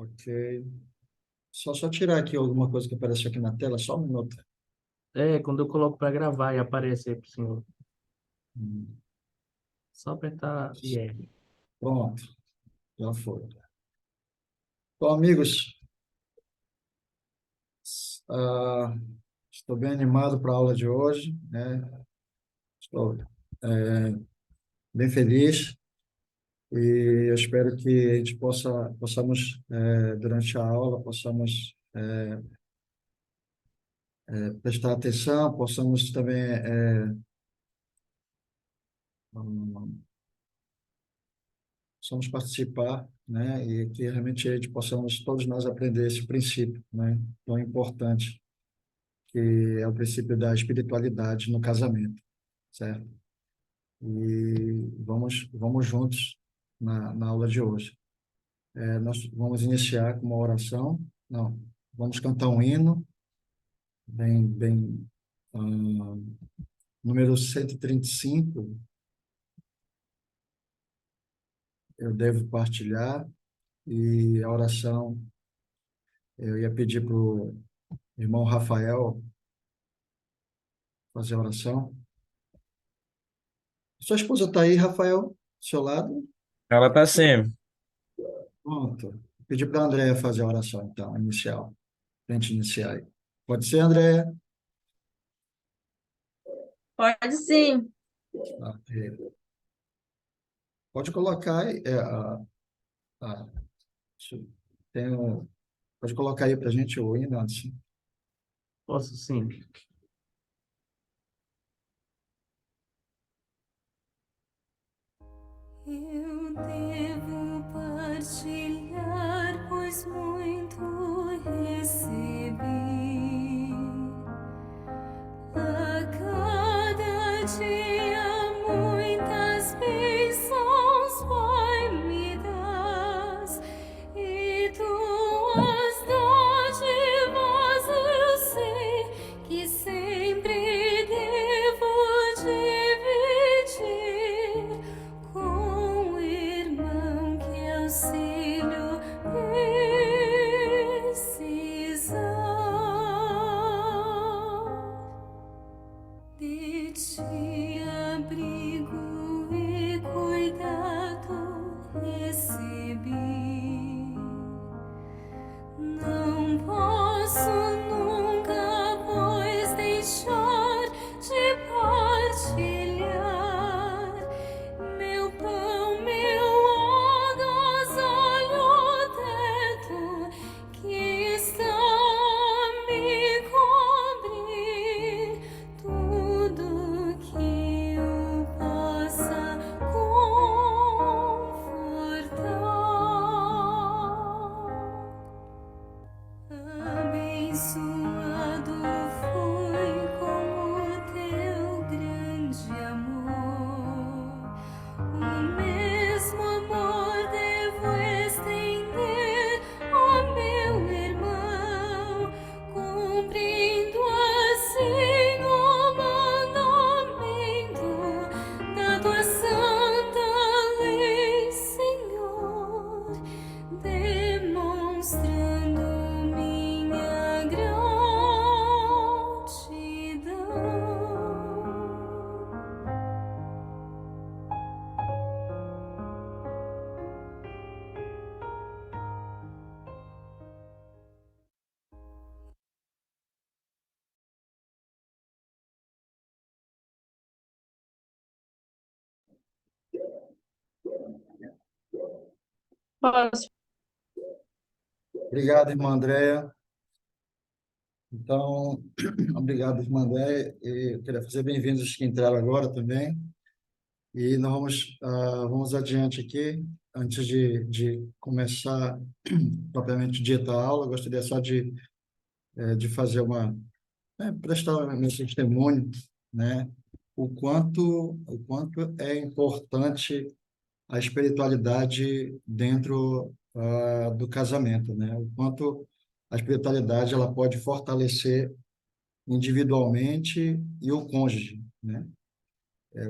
Ok. Só tirar aqui alguma coisa que apareceu aqui na tela, só um minuto. É, quando eu coloco para gravar e aparece aí pro senhor. Hum, Só apertar IR. Pronto, já foi. Bom, amigos, ah, estou bem animado para a aula de hoje, né? Estou bem feliz e eu espero que a gente possamos, durante a aula, possamos prestar atenção, possamos também hum, possamos participar, né? E que realmente a gente possamos todos nós aprender esse princípio, né? Tão importante, que é o princípio da espiritualidade no casamento, certo? E vamos juntos na aula de hoje. Nós vamos iniciar com uma oração, não, vamos cantar um hino, bem, ah, número 135, eu devo partilhar, e a oração, eu ia pedir para o irmão Rafael fazer a oração. Sua esposa está aí, Rafael, do seu lado? Ela tá sempre. Pronto. Pedir para a Andréia fazer a oração, então, inicial, para a gente iniciar aí. Pode ser, Andréia? Pode sim. Ah, pode colocar aí, a- tem pode colocar aí para a gente o hino, assim. Posso sim. Eu devo partilhar, pois muito recebi. A cada dia muitas bênçãos, Pai, me dás, e tuas dádivas eu sei que sempre devo dividir com o irmão que auxílio precisar. De ti abrigo e cuidado recebi. Não posso nunca, pois, deixar de partilhar meu pão, meu agasalho, teto que está a me cobrir, tudo que o possa confortar. Abençoado fui com o teu grande amor. O mesmo amor devo estender ao meu irmão, cumprindo assim o mandamento da tua santa lei, Senhor, demonstrando minha gratidão. Posso. Obrigado, irmã Andréia. Então, obrigado, irmã Andréia. E eu queria fazer bem-vindos os que entraram agora também. E nós vamos adiante aqui. Antes de começar propriamente dita a aula, eu gostaria só de fazer prestar o meu testemunho, né? O quanto é importante a espiritualidade dentro do casamento, né? O quanto a espiritualidade ela pode fortalecer individualmente e o cônjuge, né?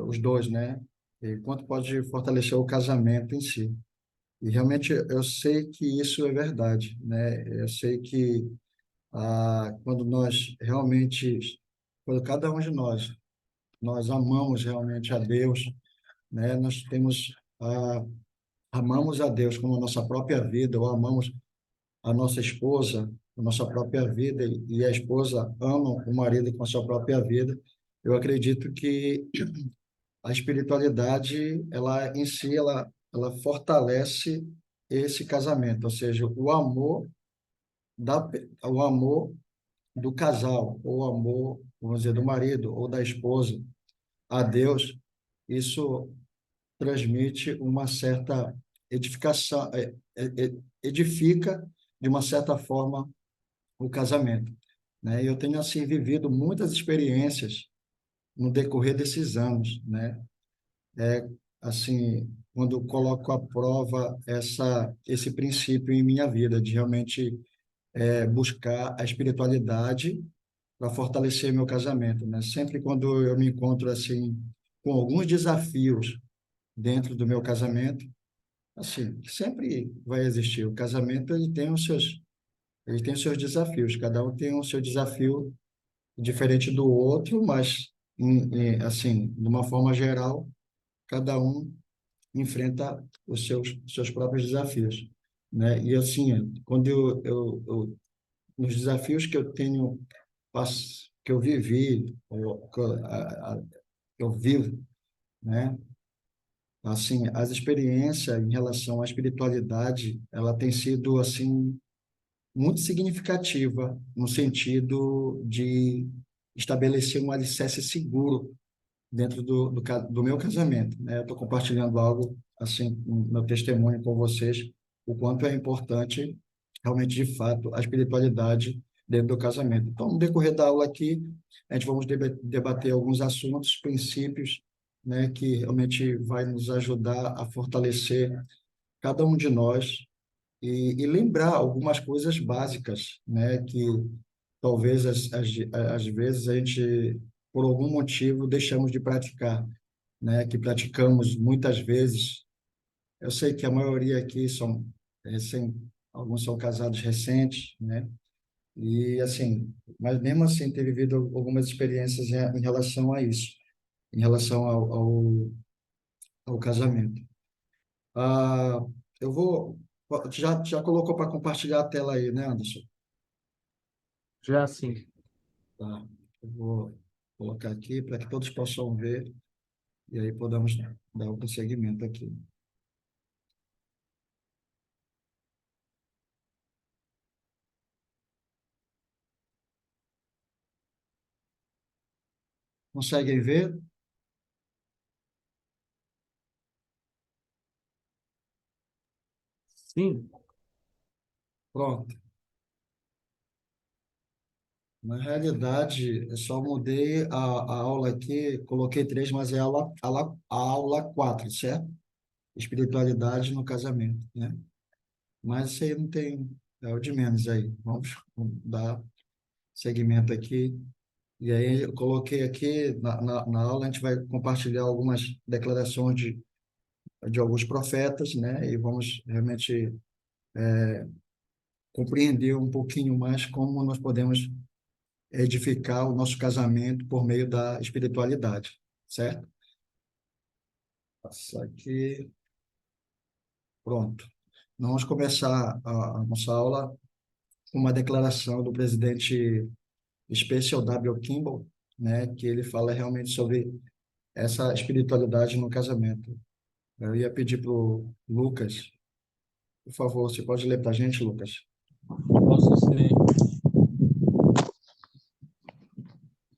Os dois, né? E quanto pode fortalecer o casamento em si. E realmente eu sei que isso é verdade, né? Eu sei que quando nós realmente, quando cada um de nós amamos realmente a Deus, né? Nós temos, amamos a Deus como a nossa própria vida, ou amamos a nossa esposa, a nossa própria vida, e a esposa ama o marido com a sua própria vida. Eu acredito que a espiritualidade, ela em si, ela fortalece esse casamento, ou seja, o amor do casal, ou o amor, vamos dizer, do marido ou da esposa a Deus, isso transmite uma certa edificação, edifica de uma certa forma o casamento, né? Eu tenho assim vivido muitas experiências no decorrer desses anos, né? Assim, quando eu coloco à prova esse princípio em minha vida de realmente buscar a espiritualidade para fortalecer meu casamento, né? Sempre quando eu me encontro assim com alguns desafios dentro do meu casamento, assim, sempre vai existir. O casamento ele tem os seus desafios. Cada um tem o seu desafio diferente do outro, mas assim, de uma forma geral, cada um enfrenta os seus próprios desafios, né? E assim, quando nos desafios que eu tenho que eu vivi, ou que eu vivo, né? Assim, as experiências em relação à espiritualidade, ela tem sido assim muito significativa no sentido de estabelecer um alicerce seguro dentro do meu casamento, né? Eu estou compartilhando algo assim, um meu testemunho com vocês, o quanto é importante realmente, de fato, a espiritualidade dentro do casamento. Então, no decorrer da aula aqui, a gente vamos debater alguns assuntos, princípios, né, que realmente vai nos ajudar a fortalecer cada um de nós e lembrar algumas coisas básicas, né, que talvez às vezes a gente, por algum motivo, deixamos de praticar, né, que praticamos muitas vezes. Eu sei que a maioria aqui são recém, alguns são casados recentes, né, e assim, mas mesmo assim ter vivido algumas experiências em relação a isso, em relação ao casamento. Ah, eu vou, já colocou para compartilhar a tela aí, né, Anderson? Já assim, Tá. Eu vou colocar aqui para que todos possam ver e aí podemos dar o prosseguimento aqui. Conseguem ver? sim, Pronto. Na realidade, eu só mudei a aula aqui, coloquei três, mas é a aula 4, certo? Espiritualidade no casamento, né? Mas isso aí não tem, é o de menos aí. Vamos dar seguimento aqui. E aí eu coloquei aqui na aula, a gente vai compartilhar algumas declarações de alguns profetas, né? E vamos realmente compreender um pouquinho mais como nós podemos edificar o nosso casamento por meio da espiritualidade, certo? Passar aqui, pronto. Vamos começar a nossa aula com uma declaração do presidente Spencer W. Kimball, né, que ele fala realmente sobre essa espiritualidade no casamento. Eu ia pedir para o Lucas, por favor, você pode ler para a gente, Lucas? Posso ser.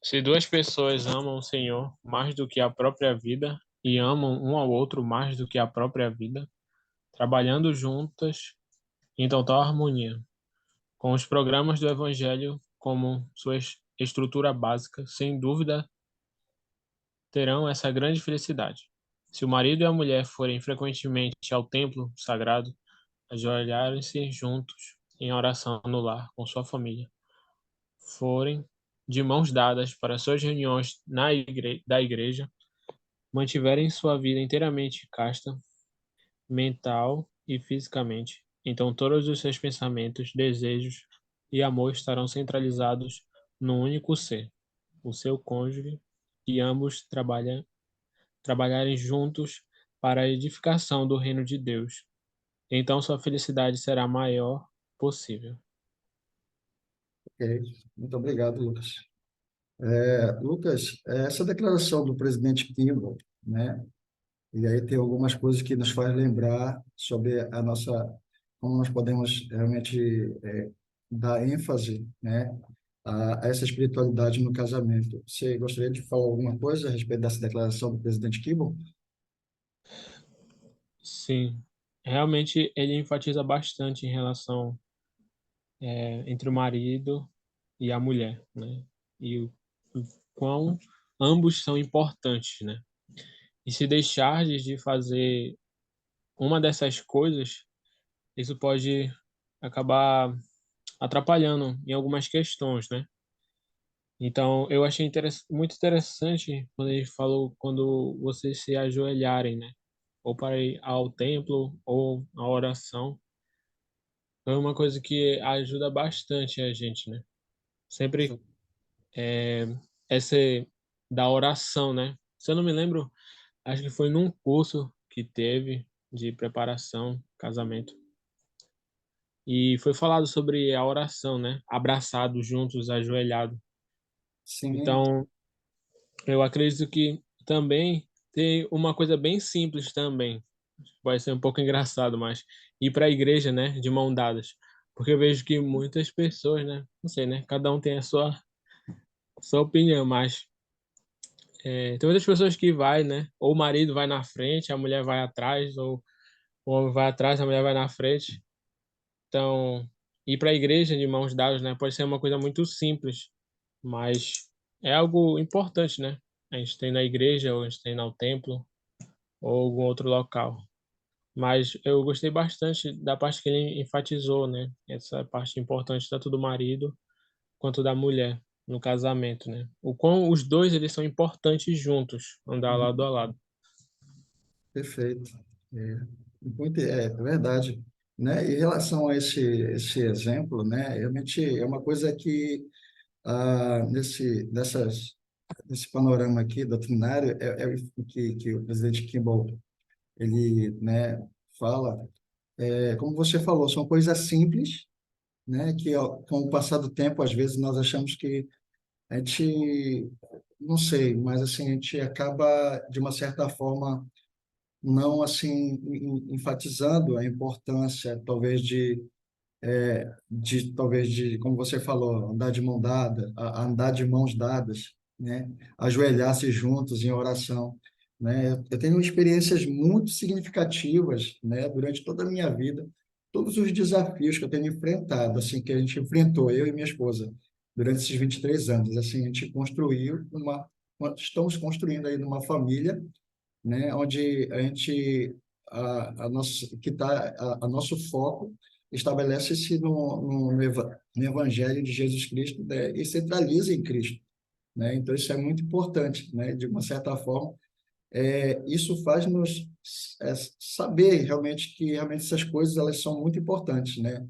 Se duas pessoas amam o Senhor mais do que a própria vida e amam um ao outro mais do que a própria vida, trabalhando juntas em total harmonia, com os programas do Evangelho como sua estrutura básica, sem dúvida terão essa grande felicidade. Se o marido e a mulher forem frequentemente ao templo sagrado, ajoelharem-se juntos em oração no lar com sua família, forem de mãos dadas para suas reuniões da igreja, mantiverem sua vida inteiramente casta, mental e fisicamente. Então todos os seus pensamentos, desejos e amor estarão centralizados num único ser, o seu cônjuge, e ambos trabalharem juntos para a edificação do reino de Deus. Então sua felicidade será a maior possível. Ok. Muito obrigado, Lucas. Lucas, essa declaração do presidente Kimball, né? E aí tem algumas coisas que nos faz lembrar sobre a nossa, como nós podemos realmente dar ênfase, né, a essa espiritualidade no casamento. Você gostaria de falar alguma coisa a respeito dessa declaração do presidente Kimball? Sim, realmente ele enfatiza bastante em relação entre o marido e a mulher, né? E o quão ambos são importantes, né? E se deixares de fazer uma dessas coisas, isso pode acabar atrapalhando em algumas questões, né? Então, eu achei muito interessante quando ele falou quando vocês se ajoelharem, né? Ou para ir ao templo ou à oração. É uma coisa que ajuda bastante a gente, né? Sempre essa da oração, né? Se eu não me lembro, acho que foi num curso que teve de preparação, casamento. E foi falado sobre a oração, né? Abraçados juntos, ajoelhados. Sim, Então, eu acredito que também tem uma coisa bem simples também. Vai ser um pouco engraçado, mas ir para a igreja, né, de mão dadas. Porque eu vejo que muitas pessoas, né, não sei, né, cada um tem a sua opinião, mas tem muitas pessoas que vai, né, ou o marido vai na frente, a mulher vai atrás, ou o homem vai atrás, a mulher vai na frente. Então, ir para a igreja de mãos dadas, né, pode ser uma coisa muito simples, mas é algo importante, né? A gente tem na igreja, ou a gente tem no templo, ou algum outro local. Mas eu gostei bastante da parte que ele enfatizou, né? Essa parte importante tanto do marido quanto da mulher no casamento, né? O quão os dois eles são importantes juntos, andar lado a lado. perfeito. É verdade. Né? Em relação a esse exemplo, né, realmente é uma coisa que nesse panorama aqui doutrinário que o presidente Kimball ele, né, fala, como você falou, são coisas simples, né, que com o passar do tempo às vezes nós achamos que a gente, não sei, mas assim a gente acaba de uma certa forma não assim enfatizando a importância talvez de, como você falou, andar de mão dada, andar de mãos dadas, né? Ajoelhar-se juntos em oração, né? Eu tenho experiências muito significativas, né? Durante toda a minha vida, todos os desafios que eu tenho enfrentado, assim, que a gente enfrentou, eu e minha esposa, durante esses 23 anos, assim, a gente construiu estamos construindo aí uma família, né? Onde a gente a nosso que tá a nosso foco estabelece-se no Evangelho de Jesus Cristo, né? E centraliza em Cristo, né? Então isso é muito importante, né? De uma certa forma, isso faz nos saber realmente que realmente essas coisas elas são muito importantes, né?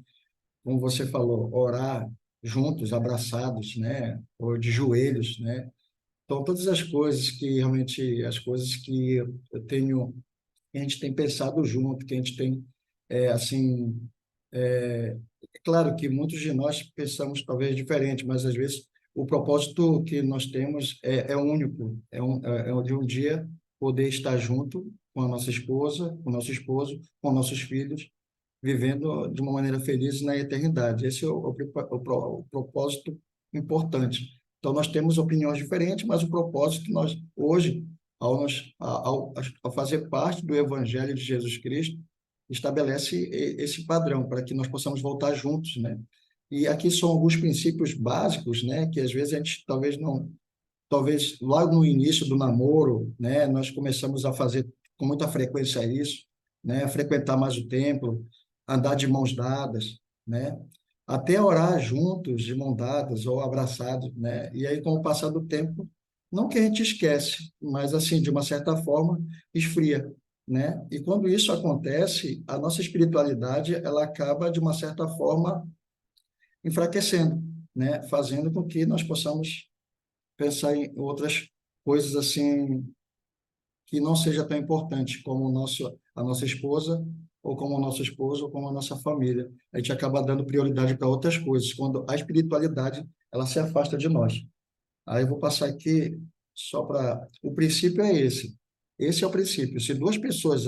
Como você falou, orar juntos, abraçados, né? Ou de joelhos, né? Então todas as coisas que realmente as coisas que eu tenho que a gente tem pensado junto, que a gente tem, assim, é claro que muitos de nós pensamos talvez diferente, mas às vezes o propósito que nós temos é único, é o de um dia poder estar junto com a nossa esposa, com o nosso esposo, com nossos filhos, vivendo de uma maneira feliz na eternidade. Esse é o propósito importante. Então, nós temos opiniões diferentes, mas o propósito nós, hoje, ao fazer parte do Evangelho de Jesus Cristo, estabelece esse padrão para que nós possamos voltar juntos, né? E aqui são alguns princípios básicos, né? Que às vezes a gente talvez não, talvez logo no início do namoro, né? Nós começamos a fazer com muita frequência isso, né? Frequentar mais o templo, andar de mãos dadas, né? Até orar juntos, de mãos dadas ou abraçados, né? E aí, com o passar do tempo, não que a gente esquece, mas assim, de uma certa forma, esfria, né? E quando isso acontece, a nossa espiritualidade ela acaba de uma certa forma enfraquecendo, né? Fazendo com que nós possamos pensar em outras coisas assim que não seja tão importante como a nossa esposa ou como o nosso esposo ou como a nossa família. A gente acaba dando prioridade para outras coisas, quando a espiritualidade ela se afasta de nós. Aí eu vou passar aqui só para... O princípio é esse. Esse é o princípio. Se duas pessoas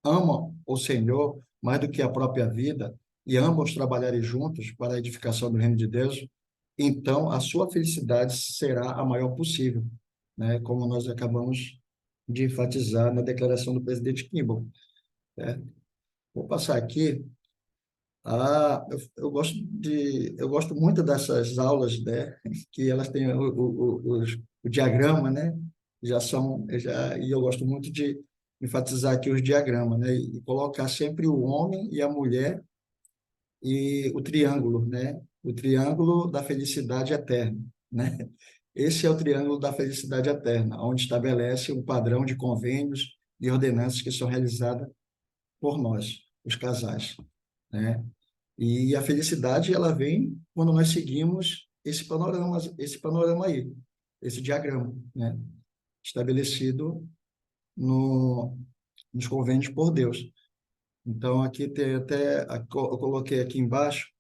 amam o Senhor mais do que a própria vida e ambos trabalharem juntos para a edificação do reino de Deus, então a sua felicidade será a maior possível, né? Como nós acabamos de enfatizar na declaração do presidente Kimball, né? Vou passar aqui. Eu gosto muito dessas aulas, né? Que elas têm o diagrama, né? E eu gosto muito de enfatizar aqui os diagramas, né? E colocar sempre o homem e a mulher e o triângulo, né? O triângulo da felicidade eterna, né? Esse é o triângulo da felicidade eterna, onde estabelece um padrão de convênios e ordenanças que são realizadas por nós, os casais, né? E a felicidade ela vem quando nós seguimos esse panorama aí, esse diagrama, né? Estabelecido no, nos convênios por Deus. Então aqui tem até eu coloquei aqui embaixo,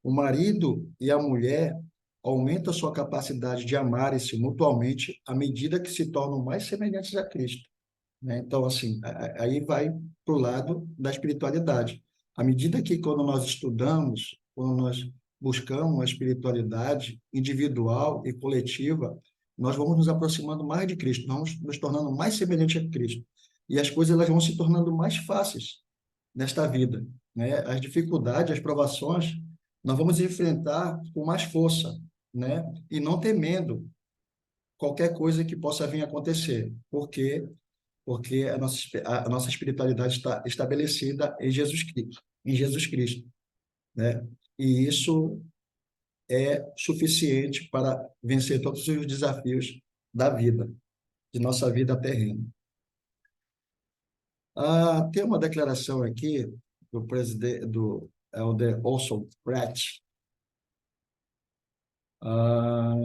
o marido e a mulher aumentam a sua capacidade de amarem-se mutuamente à medida que se tornam mais semelhantes a Cristo, né? Então, assim, aí vai para o lado da espiritualidade. À medida que, quando nós estudamos, quando nós buscamos a espiritualidade individual e coletiva, nós vamos nos aproximando mais de Cristo, nós vamos nos tornando mais semelhantes a Cristo. E as coisas elas vão se tornando mais fáceis nesta vida, né? As dificuldades, as provações, nós vamos enfrentar com mais força, né? E não temendo qualquer coisa que possa vir a acontecer, porque a nossa espiritualidade está estabelecida em Jesus Cristo, né? E isso é suficiente para vencer todos os desafios da vida, de nossa vida terrena. Tem uma declaração aqui do presidente, do Elder Orson Pratt. Ah,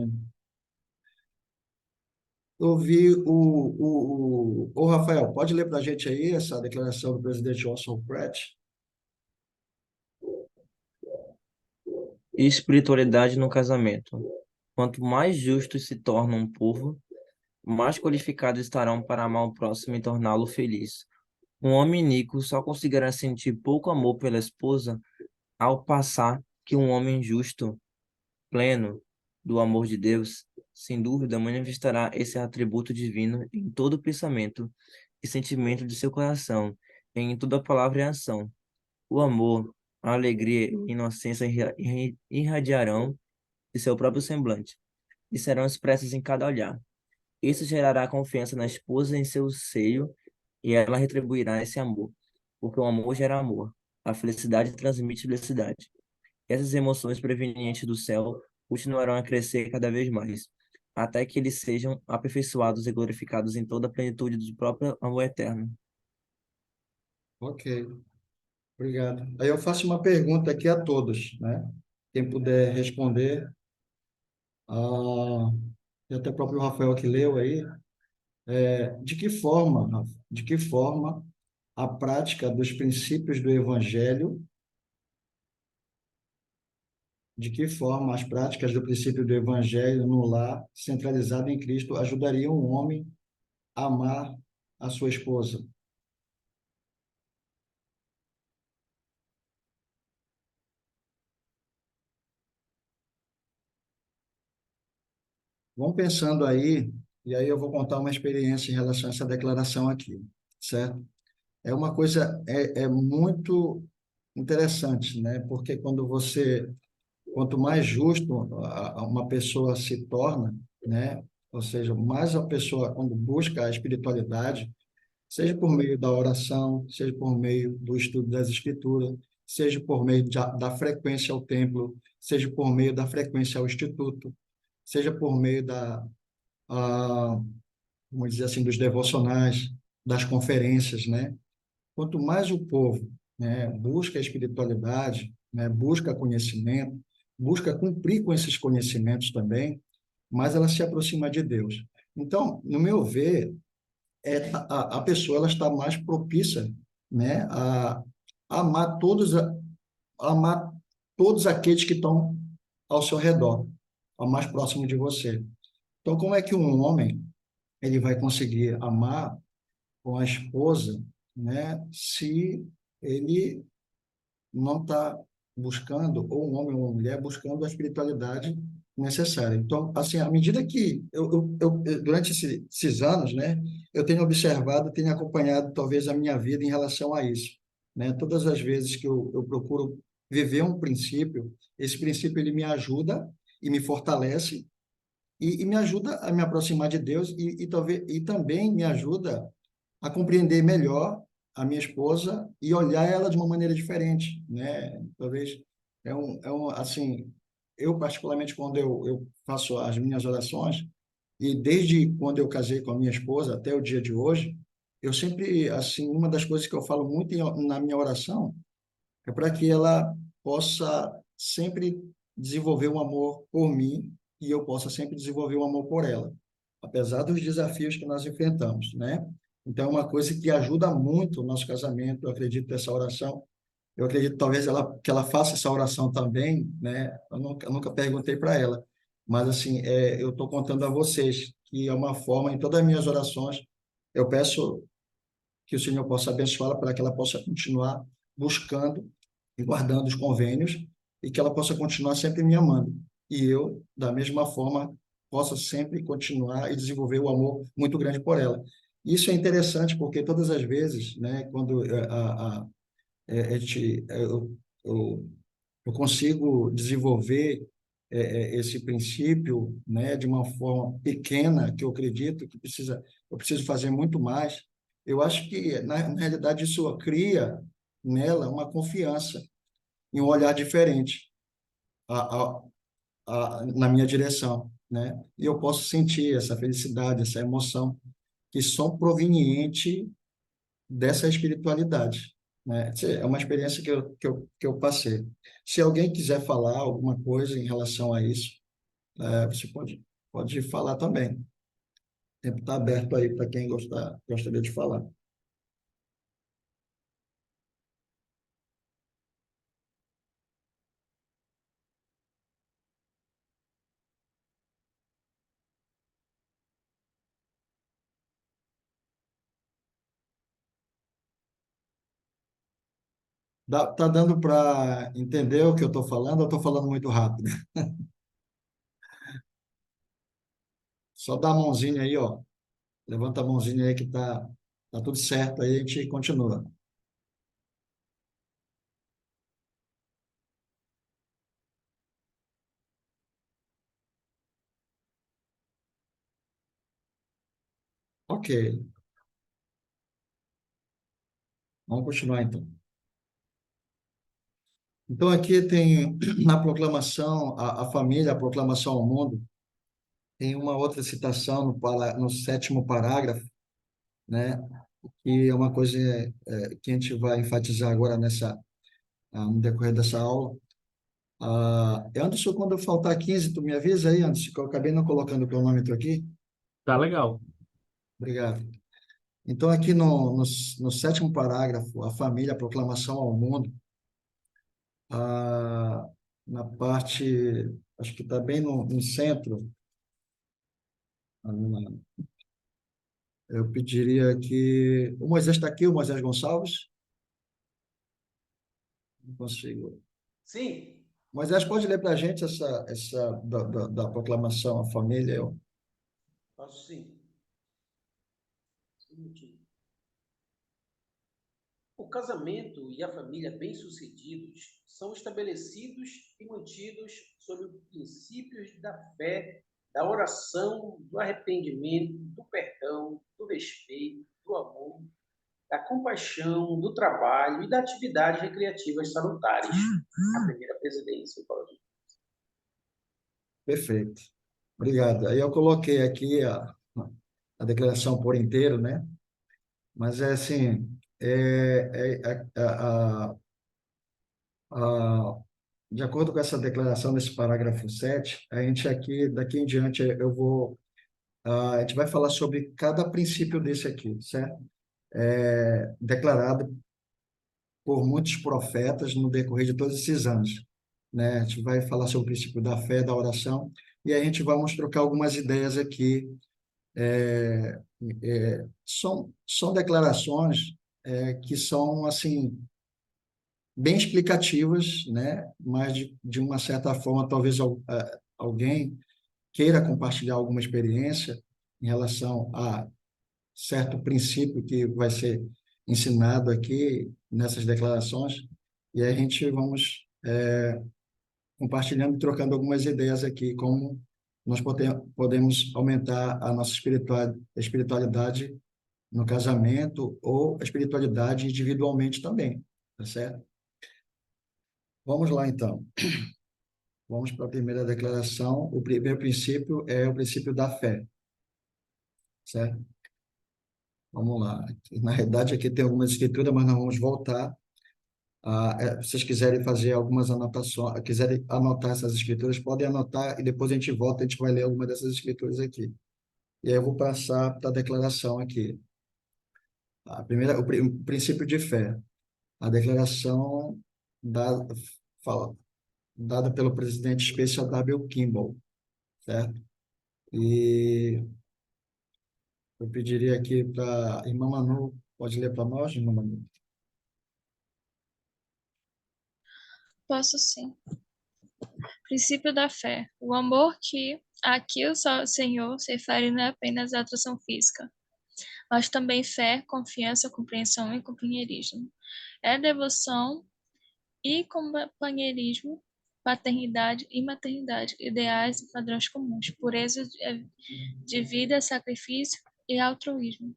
eu vi o Rafael, pode ler para a gente aí essa declaração do presidente Orson Pratt? Espiritualidade no casamento. Quanto mais justos se torna um povo, mais qualificados estarão para amar o próximo e torná-lo feliz. Um homem iníquo só conseguirá sentir pouco amor pela esposa ao passar que um homem justo, pleno do amor de Deus, sem dúvida manifestará esse atributo divino em todo pensamento e sentimento de seu coração, em toda palavra e ação. O amor, a alegria e a inocência irradiarão de seu próprio semblante e serão expressas em cada olhar. Isso gerará confiança na esposa em seu seio e ela retribuirá esse amor, porque o amor gera amor. A felicidade transmite felicidade. Essas emoções provenientes do céu continuarão a crescer cada vez mais, até que eles sejam aperfeiçoados e glorificados em toda a plenitude do próprio amor eterno. Ok, obrigado. Aí eu faço uma pergunta aqui a todos, né? Quem puder responder, e até o próprio Rafael que leu aí, de que forma a prática dos princípios do Evangelho, de que forma as práticas do princípio do Evangelho no lar, centralizado em Cristo, ajudariam o homem a amar a sua esposa? Vão pensando aí, e aí eu vou contar uma experiência em relação a essa declaração aqui, certo? É uma coisa, é muito interessante, né? Porque quanto mais justo uma pessoa se torna, né? Ou seja, mais a pessoa, quando busca a espiritualidade, seja por meio da oração, seja por meio do estudo das escrituras, seja por meio da frequência ao templo, seja por meio da frequência ao instituto, seja por meio vamos dizer assim, dos devocionais, das conferências, né? Quanto mais o povo, né, busca a espiritualidade, né, busca conhecimento, busca cumprir com esses conhecimentos também, mais ela se aproxima de Deus. Então, no meu ver, a pessoa ela está mais propícia, né, a amar amar todos aqueles que estão ao seu redor, ao mais próximo de você. Então, como é que um homem ele vai conseguir amar com a esposa, né, se ele não está buscando, ou um homem ou uma mulher, buscando a espiritualidade necessária. Então, assim, à medida que durante esses anos, né, eu tenho observado, tenho acompanhado talvez a minha vida em relação a isso, né? Todas as vezes que eu procuro viver um princípio, esse princípio ele me ajuda e me fortalece e me ajuda a me aproximar de Deus talvez e também me ajuda a compreender melhor a minha esposa e olhar ela de uma maneira diferente, né? Talvez assim, eu particularmente quando eu faço as minhas orações e desde quando eu casei com a minha esposa até o dia de hoje, eu sempre, assim, uma das coisas que eu falo muito na minha oração é para que ela possa sempre desenvolver um amor por mim e eu possa sempre desenvolver um amor por ela, apesar dos desafios que nós enfrentamos, né? Então, é uma coisa que ajuda muito o nosso casamento, eu acredito nessa oração. Eu acredito talvez que ela faça essa oração também, né? Eu nunca perguntei para ela, mas assim, eu estou contando a vocês que é uma forma, em todas as minhas orações, eu peço que o Senhor possa abençoá-la para que ela possa continuar buscando e guardando os convênios e que ela possa continuar sempre me amando. E eu, da mesma forma, possa sempre continuar e desenvolver o amor muito grande por ela. Isso é interessante porque todas as vezes, né, quando a gente, eu consigo desenvolver esse princípio, né, de uma forma pequena, que eu acredito que eu preciso fazer muito mais. Eu acho que, na realidade, isso cria nela uma confiança e um olhar diferente a, a, na minha direção, né? E eu posso sentir essa felicidade, essa emoção que são provenientes dessa espiritualidade, né? É uma experiência que eu passei. Se alguém quiser falar alguma coisa em relação a isso, você pode falar também. O tempo está aberto aí para quem gostaria de falar. Tá dando para entender o que eu estou falando ou estou falando muito rápido? Só dá a mãozinha aí, ó. Levanta a mãozinha aí que tá tudo certo, aí a gente continua. Ok, vamos continuar então. Então aqui tem na proclamação, a família, a proclamação ao mundo, tem uma outra citação no sétimo parágrafo, né? E é uma coisa que a gente vai enfatizar agora no decorrer dessa aula. Anderson, quando faltar 15, tu me avisa aí, Anderson, que eu acabei não colocando o cronômetro aqui. Tá legal. Obrigado. Então, aqui no sétimo parágrafo, a família, a proclamação ao mundo, ah, na parte, acho que está bem no centro, ah, eu pediria que... O Moisés está aqui, o Moisés Gonçalves? Não consigo. Sim, Moisés, pode ler para a gente essa da proclamação à família? posso sim. Um minutinho. O casamento e a família bem-sucedidos são estabelecidos e mantidos sob os princípios da fé, da oração, do arrependimento, do perdão, do respeito, do amor, da compaixão, do trabalho e da atividade recreativas salutares. A primeira presidência, Paulo. Perfeito. Obrigado. Aí eu coloquei aqui a declaração por inteiro, né? Mas é assim, a- de acordo com essa declaração desse parágrafo 7, a gente aqui, daqui em diante, a gente vai falar sobre cada princípio desse aqui, certo? Declarado por muitos profetas no decorrer de todos esses anos, né? A gente vai falar sobre o princípio da fé, da oração, e a gente vamos trocar algumas ideias aqui. São declarações que são, assim, bem explicativas, né? Mas, de uma certa forma, talvez alguém queira compartilhar alguma experiência em relação a certo princípio que vai ser ensinado aqui nessas declarações, e a gente vamos compartilhando e trocando algumas ideias aqui, como nós podemos aumentar a nossa espiritualidade no casamento ou a espiritualidade individualmente também, tá certo? Vamos lá, então. Vamos para a primeira declaração. O primeiro princípio é o princípio da fé, certo? Vamos lá. Na realidade, aqui tem algumas escrituras, mas nós vamos voltar. Se vocês quiserem fazer algumas anotações, quiserem anotar essas escrituras, podem anotar e depois a gente volta, a gente vai ler alguma dessas escrituras aqui. E aí eu vou passar para a declaração aqui. A primeira, o princípio de fé. A declaração da, dada pelo presidente Special W. Kimball, certo? E eu pediria aqui para a irmã Manu, pode ler para nós, irmã Manu? Posso sim. Princípio da fé. O amor que aqui o Senhor se refere não é apenas a atração física, mas também fé, confiança, compreensão e companheirismo. É devoção e companheirismo, paternidade e maternidade, ideais e padrões comuns, pureza de vida, sacrifício e altruísmo.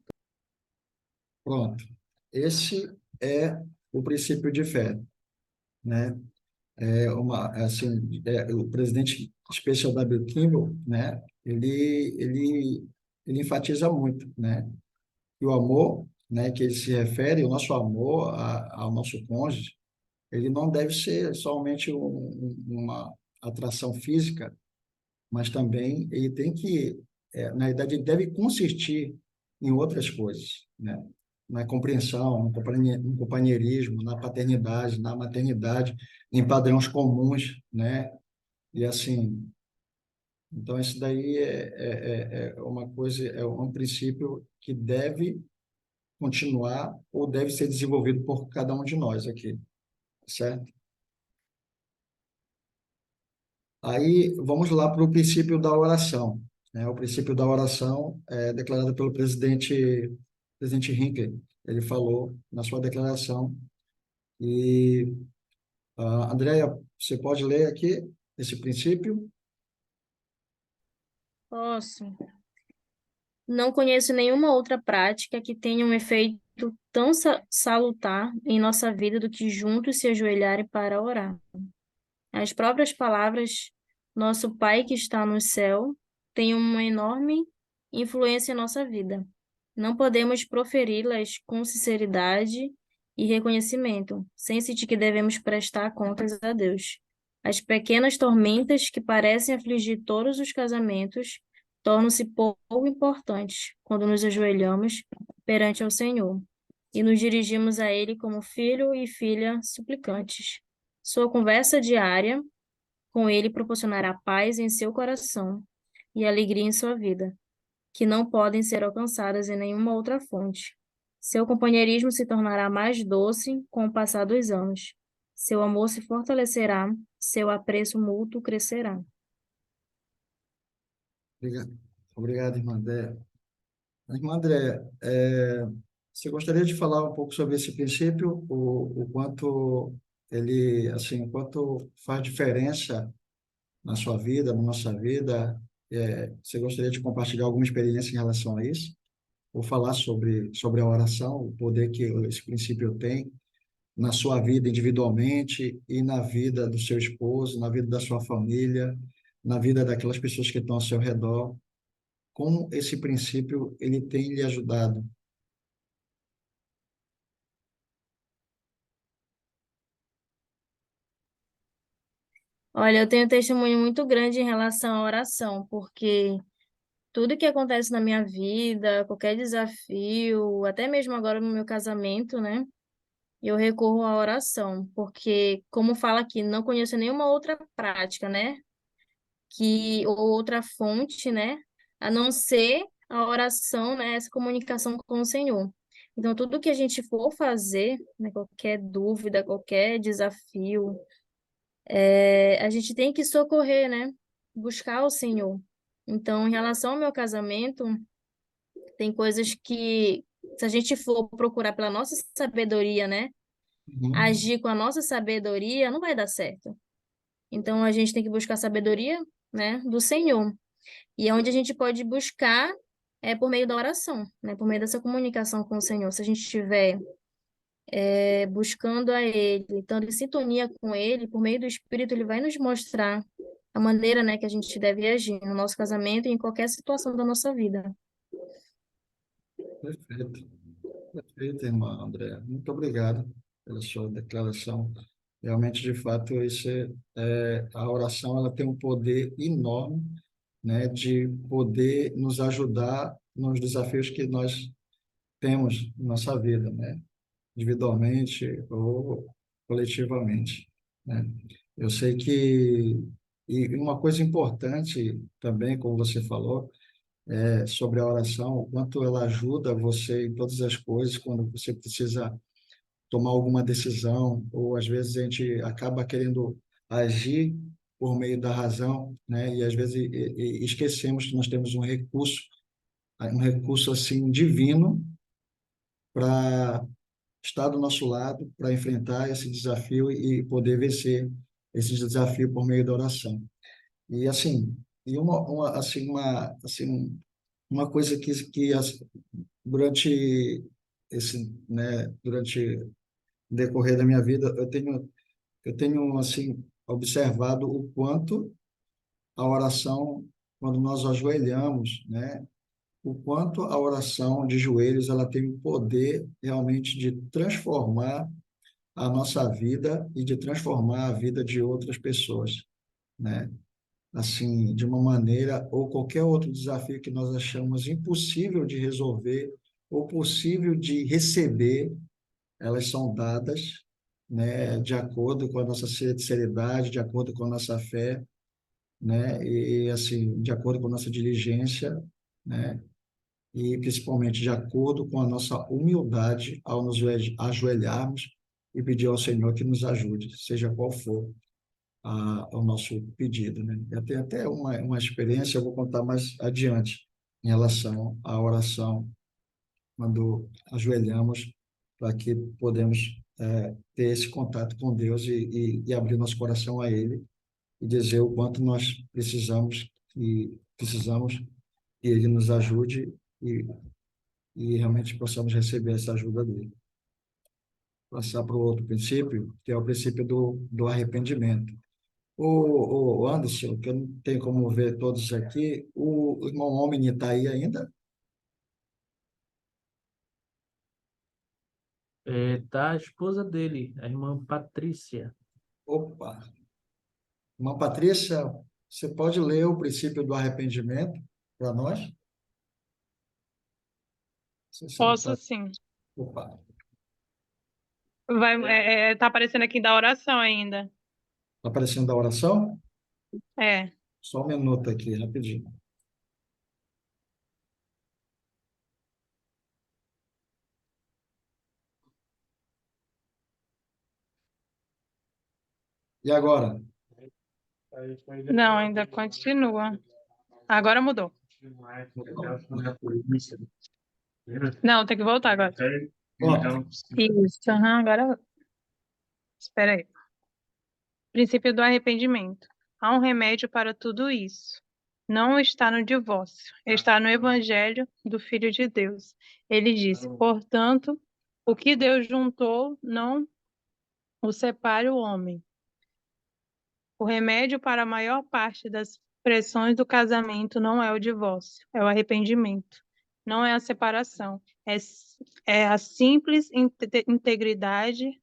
Pronto. Esse é o princípio de fé, né? O presidente Special W. Kimball, né? Ele enfatiza muito, né? Que o amor, né? Que ele se refere, o nosso amor ao nosso cônjuge, ele não deve ser somente uma atração física, mas também ele tem que, na verdade, ele deve consistir em outras coisas, né? Na compreensão, no companheirismo, na paternidade, na maternidade, em padrões comuns, né? E assim, então isso daí é uma coisa, é um princípio que deve continuar ou deve ser desenvolvido por cada um de nós aqui, certo? Aí vamos lá para o princípio da oração, né? O princípio da oração é declarado pelo presidente Hinckley. Ele falou na sua declaração. E, Andréia, você pode ler aqui esse princípio? Posso. Não conheço nenhuma outra prática que tenha um efeito tão salutar em nossa vida do que juntos se ajoelharem para orar. As próprias palavras, nosso Pai que está no céu, têm uma enorme influência em nossa vida. Não podemos proferi-las com sinceridade e reconhecimento, sem sentir que devemos prestar contas a Deus. As pequenas tormentas que parecem afligir todos os casamentos tornam-se pouco importantes quando nos ajoelhamos perante ao Senhor e nos dirigimos a Ele como filho e filha suplicantes. Sua conversa diária com Ele proporcionará paz em seu coração e alegria em sua vida, que não podem ser alcançadas em nenhuma outra fonte. Seu companheirismo se tornará mais doce com o passar dos anos. Seu amor se fortalecerá, seu apreço mútuo crescerá. Obrigado, obrigado, irmã Andréia. Irmã Andréia, você gostaria de falar um pouco sobre esse princípio, o quanto ele, assim, o quanto faz diferença na sua vida, na nossa vida? Você gostaria de compartilhar alguma experiência em relação a isso? Ou falar sobre a oração, o poder que esse princípio tem na sua vida individualmente e na vida do seu esposo, na vida da sua família, na vida daquelas pessoas que estão ao seu redor? como esse princípio ele tem lhe ajudado? Olha, eu tenho um testemunho muito grande em relação à oração, porque tudo que acontece na minha vida, qualquer desafio, até mesmo agora no meu casamento, né? Eu recorro à oração, porque, como fala aqui, não conheço nenhuma outra prática, né? Ou outra fonte, né? A não ser a oração, né? Essa comunicação com o Senhor. Então, tudo que a gente for fazer, né? Qualquer dúvida, qualquer desafio, a gente tem que socorrer, né? Buscar o Senhor. Então, em relação ao meu casamento, tem coisas que, se a gente for procurar pela nossa sabedoria, né? Uhum. Agir com a nossa sabedoria, não vai dar certo. Então, a gente tem que buscar sabedoria, né? Do Senhor. E é onde a gente pode buscar por meio da oração, né? Por meio dessa comunicação com o Senhor. Se a gente estiver buscando a Ele, estando em sintonia com Ele, por meio do Espírito, Ele vai nos mostrar a maneira, né, que a gente deve agir no nosso casamento e em qualquer situação da nossa vida. Perfeito. Perfeito, irmã André. Muito obrigado pela sua declaração. Realmente, de fato, a oração ela tem um poder enorme, né, de poder nos ajudar nos desafios que nós temos na nossa vida, né, individualmente ou coletivamente, né. Eu sei que e uma coisa importante também, como você falou, sobre a oração, o quanto ela ajuda você em todas as coisas, quando você precisa tomar alguma decisão, ou às vezes a gente acaba querendo agir por meio da razão, né? E às vezes esquecemos que nós temos um recurso assim divino para estar do nosso lado, para enfrentar esse desafio e poder vencer esse desafio por meio da oração. E assim, uma coisa que durante durante o decorrer da minha vida, eu tenho assim observado o quanto a oração, quando nós ajoelhamos, né, o quanto a oração de joelhos ela tem o poder realmente de transformar a nossa vida e de transformar a vida de outras pessoas, né? Assim, de uma maneira ou qualquer outro desafio que nós achamos impossível de resolver ou possível de receber, elas são dadas, né, de acordo com a nossa sinceridade, de acordo com a nossa fé, né, e assim, de acordo com a nossa diligência, né, e principalmente de acordo com a nossa humildade ao nos ajoelharmos e pedir ao Senhor que nos ajude, seja qual for ao nosso pedido, né? Eu tenho até uma experiência, eu vou contar mais adiante, em relação à oração, quando ajoelhamos, para que podemos ter esse contato com Deus e abrir nosso coração a Ele e dizer o quanto nós precisamos que Ele nos ajude e realmente possamos receber essa ajuda dele. Passar para o outro princípio, que é o princípio do arrependimento. O Anderson, que eu não tenho como ver todos aqui, o irmão Omni está aí ainda? Tá a esposa dele, a irmã Patrícia. Opa! Irmã Patrícia, você pode ler o princípio do arrependimento para nós? Não sei se ela Posso está. sim. Opa! Tá aparecendo aqui da oração ainda. Está aparecendo a oração? É. Só um minuto aqui, rapidinho. E agora? Não, ainda continua. Agora mudou. Não, tem que voltar agora. Pronto. Isso, agora. Espera aí. Princípio do arrependimento. Há um remédio para tudo isso. Não está no divórcio, está no Evangelho do Filho de Deus. Ele disse: portanto, o que Deus juntou, não o separe o homem. O remédio para a maior parte das expressões do casamento não é o divórcio, é o arrependimento. Não é a separação, é a simples integridade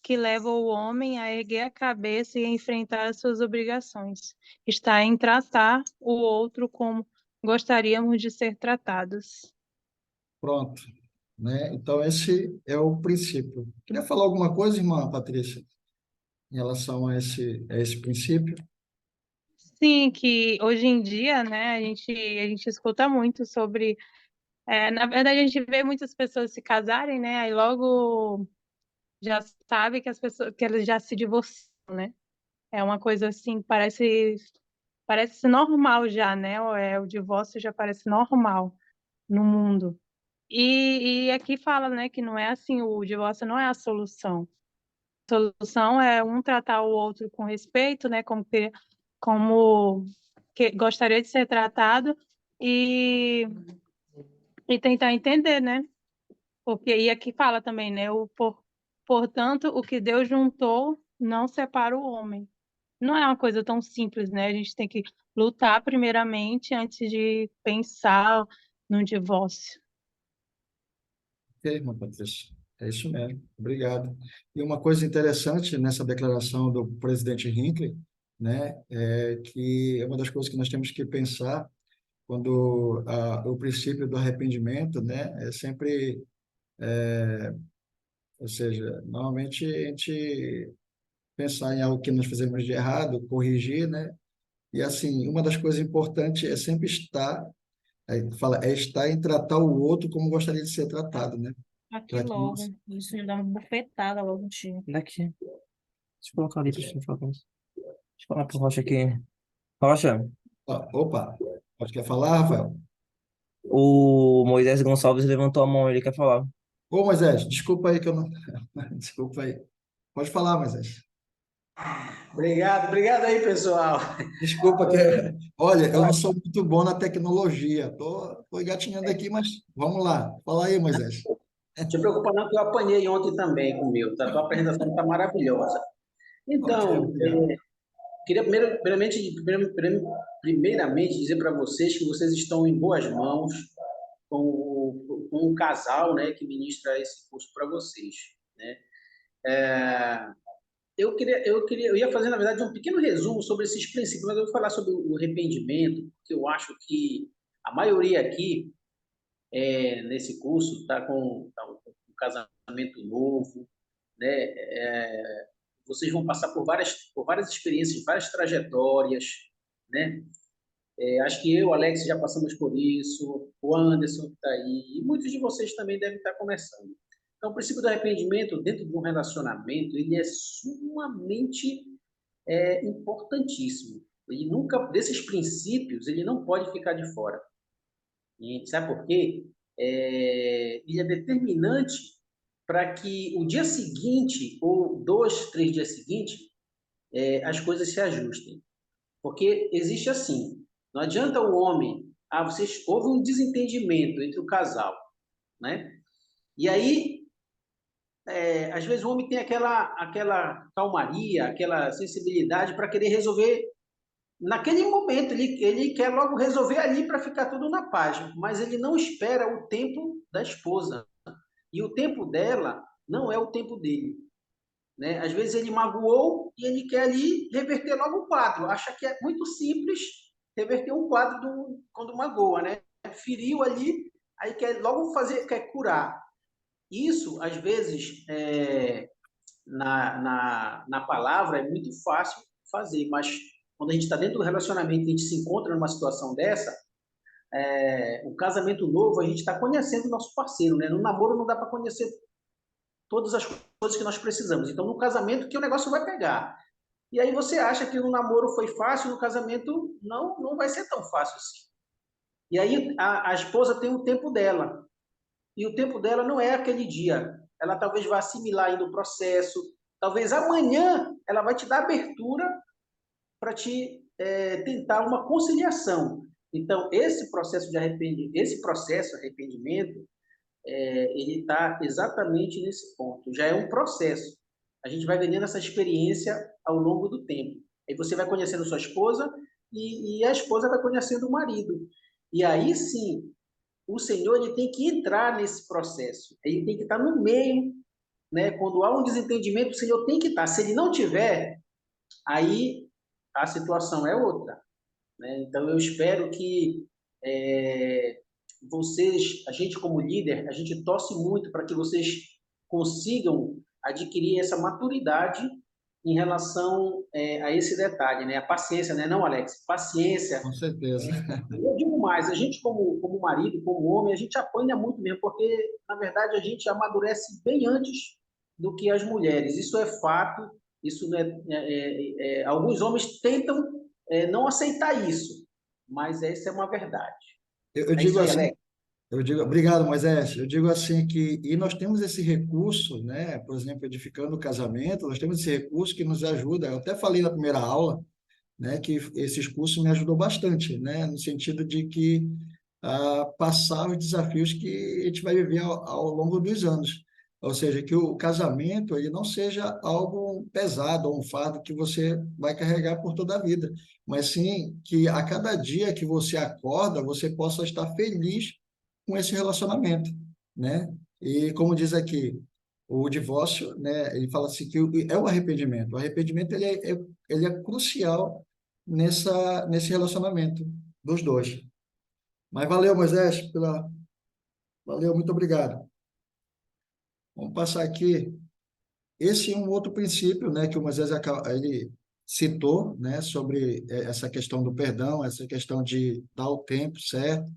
que leva o homem a erguer a cabeça e a enfrentar as suas obrigações. Está em tratar o outro como gostaríamos de ser tratados. Pronto, né? Então, esse é o princípio. Queria falar alguma coisa, irmã Patrícia, em relação a esse princípio? Sim, que hoje em dia, né, a gente escuta muito sobre. Na verdade, a gente vê muitas pessoas se casarem, né, aí logo já sabe que que elas já se divorciam, né? É uma coisa assim, parece normal já, né? O divórcio já parece normal no mundo. E aqui fala, né, que não é assim, o divórcio não é a solução. A solução é um tratar o outro com respeito, né, como que gostaria de ser tratado e, e tentar entender, né? Porque e aqui fala também, né, portanto, o que Deus juntou não separa o homem. Não é uma coisa tão simples, né? A gente tem que lutar primeiramente antes de pensar no divórcio. Ok, irmã Patrícia, é isso mesmo. Obrigado. E uma coisa interessante nessa declaração do presidente Hinckley, né, é que é uma das coisas que nós temos que pensar quando o princípio do arrependimento, né, é sempre, ou seja, normalmente a gente pensar em algo que nós fizemos de errado, corrigir, né, e assim, uma das coisas importantes é sempre estar, aí fala, é estar em tratar o outro como gostaria de ser tratado, né? Aqui Para que logo. nós, Isso me dá uma bufetada logo no tio. Daqui. Deixa eu colocar ali, deixa eu falar isso. Deixa eu falar pro Rocha aqui. Rocha, opa, pode quer falar, Rafael? o Moisés Gonçalves levantou a mão, ele quer falar. Ô, Moisés, desculpa aí que eu não. Desculpa aí. Pode falar, Moisés. Obrigado aí, pessoal. Desculpa que. Olha, eu não sou muito bom na tecnologia. Tô engatinhando aqui, mas vamos lá. Fala aí, Moisés. Não te preocupa não, que eu apanhei ontem também com o meu, tá? A tua apresentação está maravilhosa. Ok, Então, obrigado. queria primeiramente dizer para vocês que vocês estão em boas mãos com um casal, né, que ministra esse curso para vocês, né? Eu ia fazer, na verdade, um pequeno resumo sobre esses princípios, mas eu vou falar sobre o arrependimento, porque eu acho que a maioria aqui, nesse curso, está com um casamento novo, né? Vocês vão passar por várias experiências, várias trajetórias, né? Acho que eu, Alex, já passamos por isso, o Anderson que está aí, e muitos de vocês também devem estar começando. Então, o princípio do arrependimento dentro de um relacionamento, ele é sumamente importantíssimo. E nunca, desses princípios, ele não pode ficar de fora. E sabe por quê? Ele é determinante para que o dia seguinte, ou 2, 3 dias seguintes, as coisas se ajustem. Porque existe assim, não adianta o homem, houve um desentendimento entre o casal, né? E aí, às vezes o homem tem aquela calmaria, aquela sensibilidade para querer resolver naquele momento, ele quer logo resolver ali para ficar tudo na paz, mas ele não espera o tempo da esposa. E o tempo dela não é o tempo dele, né? Às vezes ele magoou e ele quer ali reverter logo o quadro. Acha que é muito simples reverter um quadro quando magoa, né? Feriu ali, aí quer logo quer curar. Isso, às vezes, na palavra é muito fácil fazer, mas quando a gente está dentro do relacionamento e a gente se encontra numa situação dessa, o casamento novo, a gente está conhecendo o nosso parceiro, né? No namoro não dá para conhecer todas as coisas que nós precisamos. Então, no casamento que o negócio vai pegar. E aí você acha que no namoro foi fácil, no casamento não vai ser tão fácil assim. E aí a esposa tem o tempo dela. E o tempo dela não é aquele dia. Ela talvez vá assimilar ainda o processo. Talvez amanhã ela vai te dar abertura para te tentar uma conciliação. Então, esse processo de arrependimento, ele está exatamente nesse ponto. Já é um processo. A gente vai ganhando essa experiência ao longo do tempo. Aí você vai conhecendo sua esposa e a esposa vai conhecendo o marido. E aí sim, o Senhor ele tem que entrar nesse processo. Ele tem que estar no meio, né? Quando há um desentendimento, o Senhor tem que estar. Se ele não tiver, aí a situação é outra, né? Então eu espero que vocês, a gente como líder, a gente torce muito para que vocês consigam adquirir essa maturidade em relação a esse detalhe, né? A paciência, né? Não, Alex? Paciência. Com certeza. Eu digo mais, a gente como marido, como homem, a gente apanha muito mesmo, porque, na verdade, a gente amadurece bem antes do que as mulheres. Isso é fato, isso alguns homens tentam não aceitar isso, mas essa é uma verdade. Eu É digo isso aí, assim, Alex. obrigado, Moisés. Eu digo assim que, e nós temos esse recurso, né? Por exemplo, edificando o casamento, nós temos esse recurso que nos ajuda. Eu até falei na primeira aula, né, que esses cursos me ajudou bastante, né, no sentido de que passar os desafios que a gente vai viver ao longo dos anos. Ou seja, que o casamento ele não seja algo pesado ou um fardo que você vai carregar por toda a vida, mas sim que a cada dia que você acorda, você possa estar feliz com esse relacionamento, né? E como diz aqui, o divórcio, né, ele fala assim que é o arrependimento. O arrependimento ele é crucial nesse relacionamento dos dois. Mas valeu, Moisés, valeu, muito obrigado. Vamos passar aqui. Esse é um outro princípio, né, que o Moisés ele citou, né, sobre essa questão do perdão, essa questão de dar o tempo certo,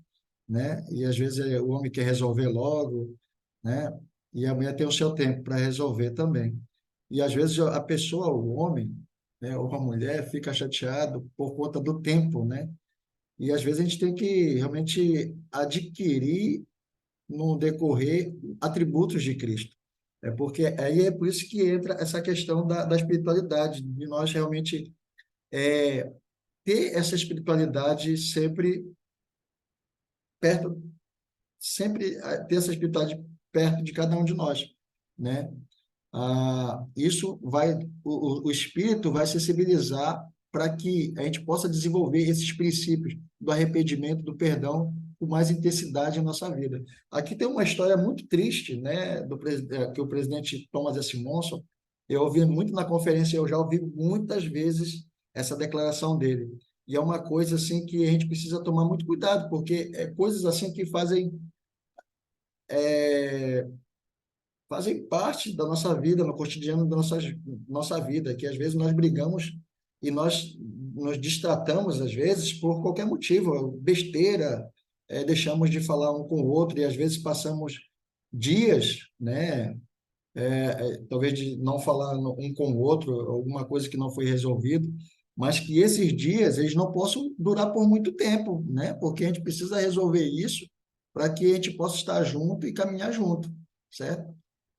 né? E às vezes o homem quer resolver logo, né? E a mulher tem o seu tempo para resolver também. E às vezes a pessoa, o homem, né, ou a mulher fica chateado por conta do tempo, né? E às vezes a gente tem que realmente adquirir no decorrer atributos de Cristo. É porque aí é por isso que entra essa questão da espiritualidade, de nós realmente ter essa espiritualidade perto, sempre ter essa espiritualidade perto de cada um de nós, né? Isso vai, o espírito vai sensibilizar para que a gente possa desenvolver esses princípios do arrependimento, do perdão, com mais intensidade na nossa vida. Aqui tem uma história muito triste, né, que o presidente Thomas S. Monson, eu ouvi muito na conferência, eu já ouvi muitas vezes essa declaração dele. E é uma coisa assim que a gente precisa tomar muito cuidado, porque é coisas assim que fazem parte da nossa vida, no cotidiano da nossa vida, que às vezes nós brigamos e nós nos distratamos, às vezes, por qualquer motivo, besteira, deixamos de falar um com o outro e às vezes passamos dias, né, talvez de não falar um com o outro, alguma coisa que não foi resolvida, mas que esses dias eles não possam durar por muito tempo, né, porque a gente precisa resolver isso para que a gente possa estar junto e caminhar junto, certo?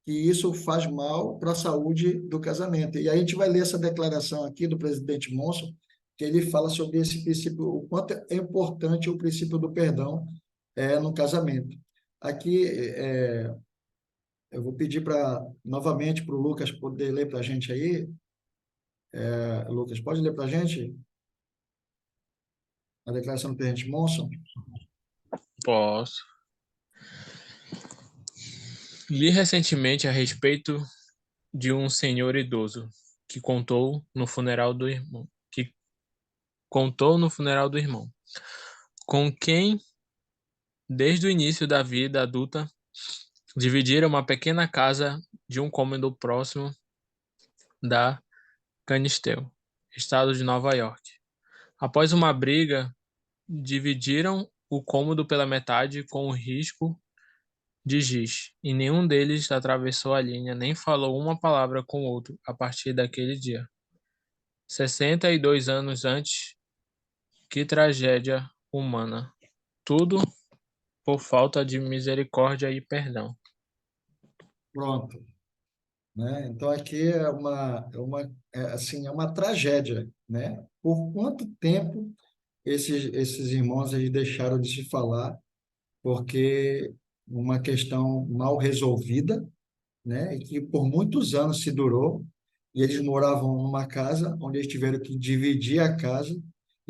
Que isso faz mal para a saúde do casamento. E aí a gente vai ler essa declaração aqui do presidente Monson, que ele fala sobre esse princípio, o quanto é importante o princípio do perdão no casamento. Aqui, eu vou pedir novamente para o Lucas poder ler para a gente aí. Lucas, pode ler para a gente a declaração do presidente Monson? Posso. Li recentemente a respeito de um senhor idoso que contou no funeral do irmão, com quem, desde o início da vida adulta, dividira uma pequena casa de um cômodo próximo da Canisteo, estado de Nova York. Após uma briga, dividiram o cômodo pela metade com o risco de giz, e nenhum deles atravessou a linha nem falou uma palavra com o outro a partir daquele dia. 62 anos antes, que tragédia humana! Tudo por falta de misericórdia e perdão. Pronto. Né? Então, aqui é uma tragédia, né? Por quanto tempo esses irmãos eles deixaram de se falar porque uma questão mal resolvida, né? E que por muitos anos se durou, e eles moravam numa casa onde eles tiveram que dividir a casa,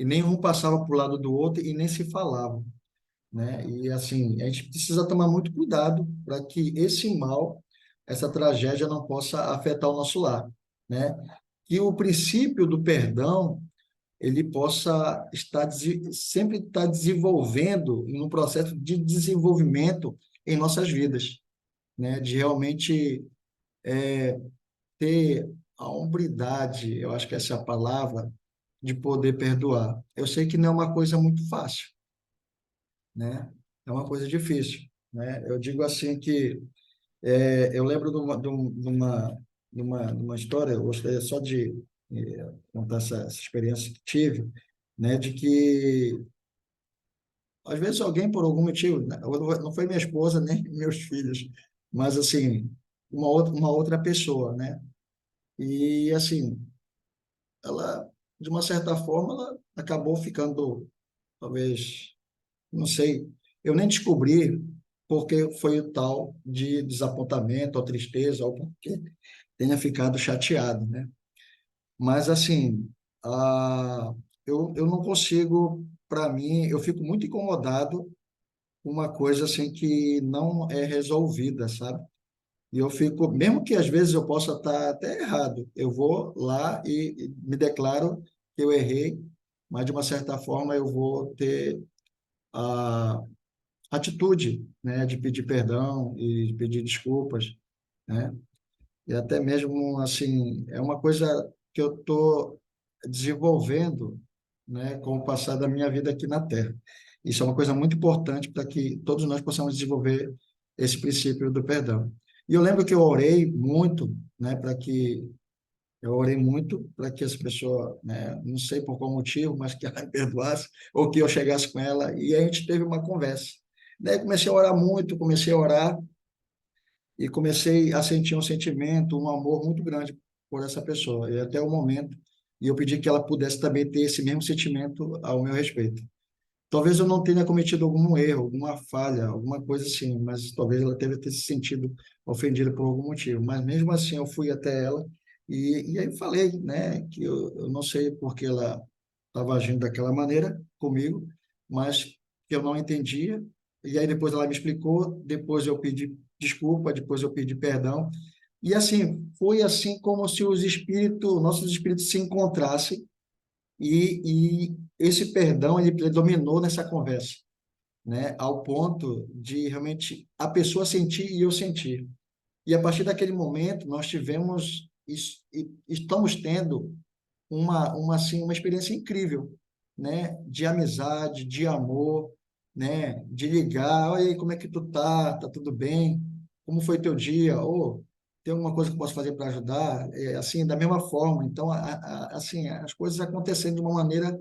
e nenhum passava para o lado do outro e nem se falava, né? E assim, a gente precisa tomar muito cuidado para que esse mal, essa tragédia não possa afetar o nosso lar, né? Que o princípio do perdão ele possa sempre estar desenvolvendo em um processo de desenvolvimento em nossas vidas, né? De realmente ter a hombridade, eu acho que essa é a palavra, de poder perdoar. Eu sei que não é uma coisa muito fácil, né? É uma coisa difícil, né? Eu digo assim que eu lembro de uma história, eu gostaria só de contar essa experiência que tive, né? De que às vezes alguém por algum motivo, né, não foi minha esposa nem meus filhos, mas assim uma outra pessoa, né? E assim ela de uma certa forma ela acabou ficando talvez não sei, eu nem descobri porque foi o tal de desapontamento ou tristeza ou porque tenha ficado chateado, né? Mas assim, eu não consigo, para mim, eu fico muito incomodado com uma coisa assim que não é resolvida, sabe? E eu fico, mesmo que às vezes eu possa estar até errado, eu vou lá e me declaro que eu errei, mas de uma certa forma eu vou ter a atitude, né, de pedir perdão e de pedir desculpas, né? E até mesmo assim, é uma coisa que eu estou desenvolvendo, né, com o passar da minha vida aqui na Terra. Isso é uma coisa muito importante para que todos nós possamos desenvolver esse princípio do perdão. E eu lembro que eu orei muito, né, para que essa pessoa, né, não sei por qual motivo, mas que ela me perdoasse, ou que eu chegasse com ela, e a gente teve uma conversa. Daí comecei a orar muito, comecei a orar, e comecei a sentir um sentimento, um amor muito grande por essa pessoa, e até o momento, e eu pedi que ela pudesse também ter esse mesmo sentimento ao meu respeito. Talvez eu não tenha cometido algum erro, alguma falha, alguma coisa assim, mas talvez ela tenha se sentido ofendida por algum motivo. Mas mesmo assim, eu fui até ela e aí eu falei, né, que eu não sei por que ela estava agindo daquela maneira comigo, mas que eu não entendia. E aí depois ela me explicou, depois eu pedi desculpa, depois eu pedi perdão. E assim, foi assim como se nossos espíritos se encontrassem e esse perdão ele predominou nessa conversa, né? Ao ponto de realmente a pessoa sentir e eu sentir. E a partir daquele momento nós tivemos e estamos tendo uma experiência incrível, né? De amizade, de amor, né? De ligar, olha aí, como é que tu tá? Tá tudo bem? Como foi teu dia? Ou tem alguma coisa que eu posso fazer para ajudar? Assim, da mesma forma. Então, assim, as coisas acontecendo de uma maneira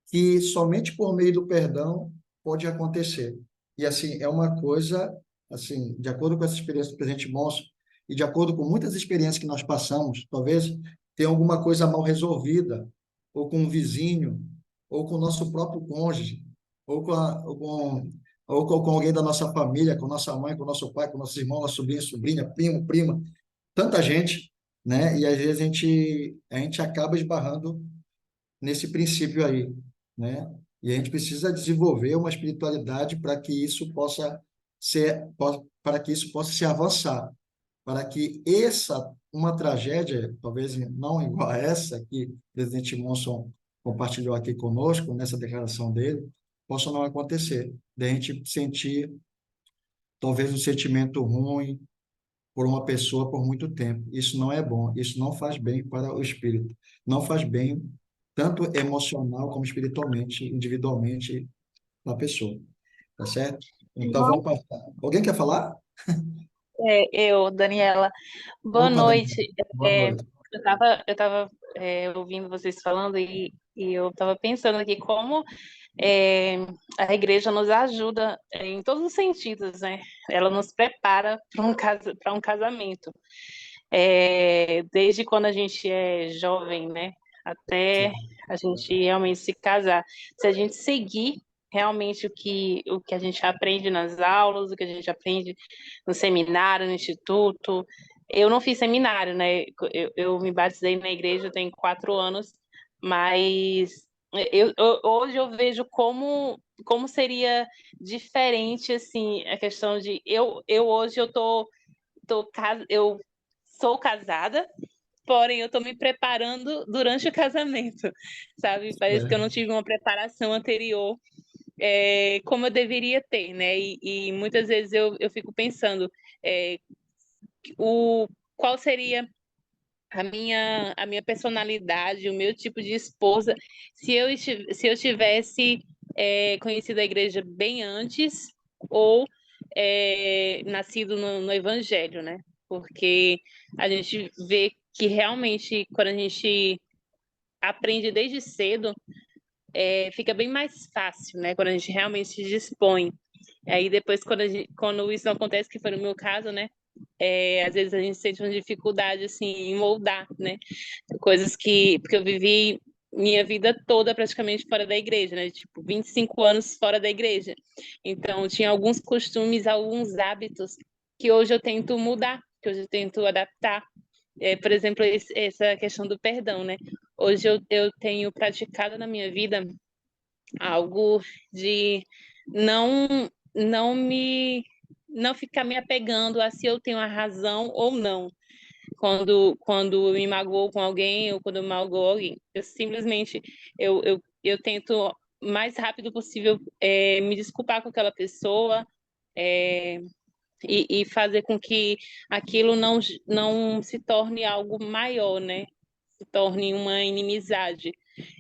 que somente por meio do perdão pode acontecer. E assim, é uma coisa, assim, de acordo com essa experiência do presidente Monson e de acordo com muitas experiências que nós passamos, talvez tenha alguma coisa mal resolvida, ou com um vizinho, ou com o nosso próprio cônjuge, ou com alguém da nossa família, com nossa mãe, com nosso pai, com nossos irmãos, nosso sobrinho, sobrinha, primo, prima, tanta gente, né? E às vezes a gente acaba esbarrando nesse princípio aí, né? E a gente precisa desenvolver uma espiritualidade para que isso possa para que isso possa se avançar, para que uma tragédia, talvez não igual a essa que o presidente Monson compartilhou aqui conosco nessa declaração dele, possa não acontecer. Da gente sentir talvez um sentimento ruim por uma pessoa por muito tempo. Isso não é bom, isso não faz bem para o espírito. Não faz bem, tanto emocional como espiritualmente, individualmente, para a pessoa. Tá certo? Então, vamos passar. Alguém quer falar? Eu, Daniela. Boa Opa, Daniel. noite. Boa noite. Eu tava ouvindo vocês falando e eu estava pensando aqui como é, a igreja nos ajuda em todos os sentidos, né? Ela nos prepara para um casamento. Desde quando a gente é jovem, né? Até Sim. a gente realmente se casar. Se a gente seguir realmente o que a gente aprende nas aulas, o que a gente aprende no seminário, no instituto. Eu não fiz seminário, né? Eu me batizei na igreja tem 4 anos, mas hoje eu vejo como seria diferente assim a questão de eu hoje eu sou casada, porém eu estou me preparando durante o casamento, sabe? Parece que eu É, não tive uma preparação anterior, como eu deveria ter, né? E muitas vezes eu fico pensando, é, qual seria a minha personalidade, o meu tipo de esposa, se eu tivesse conhecido a igreja bem antes ou nascido no Evangelho, né? Porque a gente vê que realmente, quando a gente aprende desde cedo, fica bem mais fácil, né? Quando a gente realmente se dispõe. Aí depois, quando isso não acontece, que foi no meu caso, né? Às vezes a gente sente uma dificuldade assim em moldar, né? Coisas porque eu vivi minha vida toda praticamente fora da igreja, né? Tipo, 25 anos fora da igreja. Então, tinha alguns costumes, alguns hábitos que hoje eu tento mudar, que hoje eu tento adaptar. Por exemplo, essa questão do perdão, né? Hoje eu tenho praticado na minha vida algo de não não me não ficar me apegando a se eu tenho a razão ou não quando eu me magoo com alguém ou quando eu magoo alguém. Eu simplesmente eu tento mais rápido possível me desculpar com aquela pessoa, é, e fazer com que aquilo não se torne algo maior, né? Se torne uma inimizade.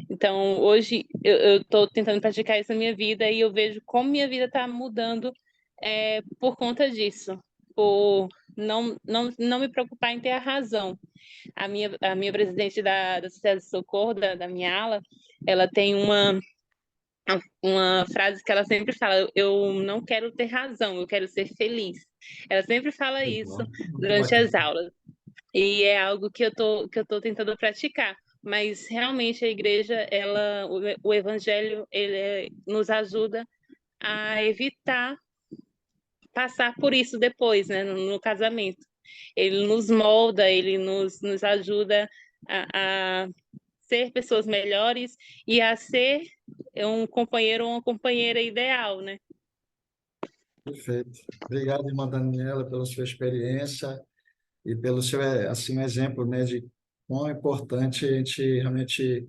Então, hoje eu estou tentando praticar isso na minha vida e eu vejo como minha vida está mudando por conta disso, por não me preocupar em ter a razão. A minha presidente da Sociedade de Socorro, da minha ala, ela tem uma frase que ela sempre fala: eu não quero ter razão, eu quero ser feliz. Ela sempre fala isso legal, muito durante bacana. as aulas. E é algo que eu tô tentando praticar. Mas realmente a igreja, o evangelho, ele nos ajuda a evitar passar por isso depois, né, no casamento. Ele nos molda, ele nos ajuda a ser pessoas melhores e a ser um companheiro ou uma companheira ideal, né? Perfeito. Obrigado, irmã Daniela, pela sua experiência e pelo seu assim, exemplo, né, de quão é importante a gente realmente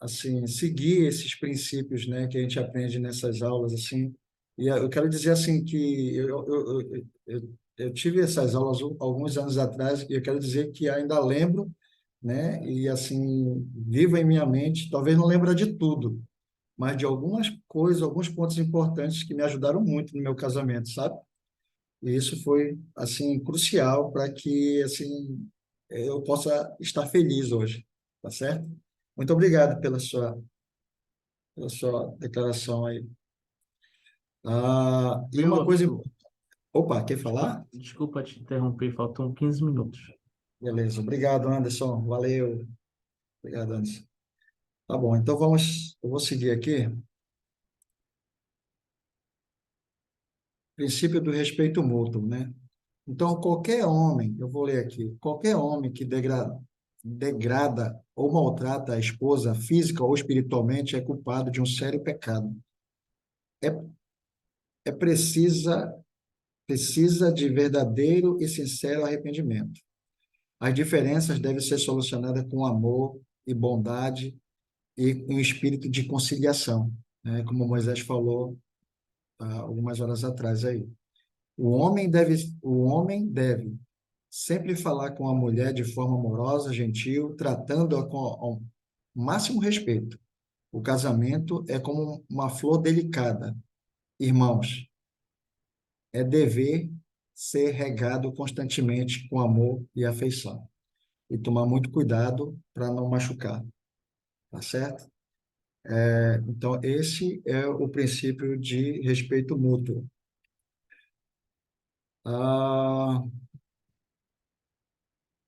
assim, seguir esses princípios, né, que a gente aprende nessas aulas, assim. E eu quero dizer, assim, que eu tive essas aulas alguns anos atrás e eu quero dizer que ainda lembro, né, e, assim, vivo em minha mente, talvez não lembra de tudo, mas de algumas coisas, alguns pontos importantes que me ajudaram muito no meu casamento, sabe? E isso foi, assim, crucial para que, assim, eu possa estar feliz hoje, tá certo? Muito obrigado pela sua declaração aí. E uma Viu, coisa. amigo? Opa, quer falar? Desculpa te interromper, faltam 15 minutos. Beleza, obrigado, Anderson. Valeu. Obrigado, Anderson. Tá bom, então vamos. Eu vou seguir aqui. Princípio do respeito mútuo, né? Então, qualquer homem, eu vou ler aqui, qualquer homem que degrada ou maltrata a esposa física ou espiritualmente é culpado de um sério pecado. É, precisa de verdadeiro e sincero arrependimento. As diferenças devem ser solucionadas com amor e bondade e um espírito de conciliação, né? Como Moisés falou algumas horas atrás aí. O homem deve sempre falar com a mulher de forma amorosa, gentil, tratando-a com o máximo respeito. O casamento é como uma flor delicada. Irmãos, é dever ser regado constantemente com amor e afeição. E tomar muito cuidado para não machucar, tá certo? Então, esse é o princípio de respeito mútuo. Ah,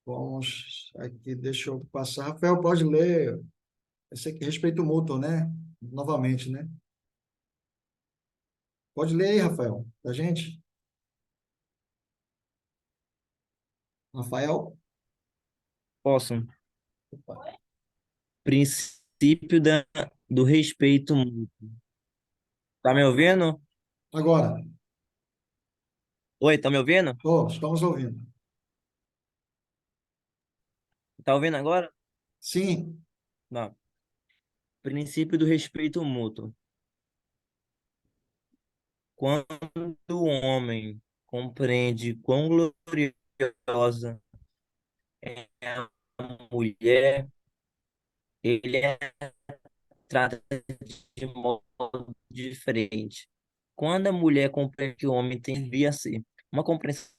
vamos aqui, deixa eu passar. Rafael, pode ler. Esse aqui, respeito mútuo, né? Novamente, né? Pode ler aí, Rafael, da gente. Rafael? Posso. Opa. princípio do respeito mútuo. Tá me ouvindo? Agora, Oi, tá me ouvindo? estamos ouvindo. Tá ouvindo agora? Sim, Não. Princípio do respeito mútuo. Quando o homem compreende quão gloriosa é a mulher, ele a trata de modo diferente. Quando a mulher compreende que o homem tem que vir a ser uma compreensão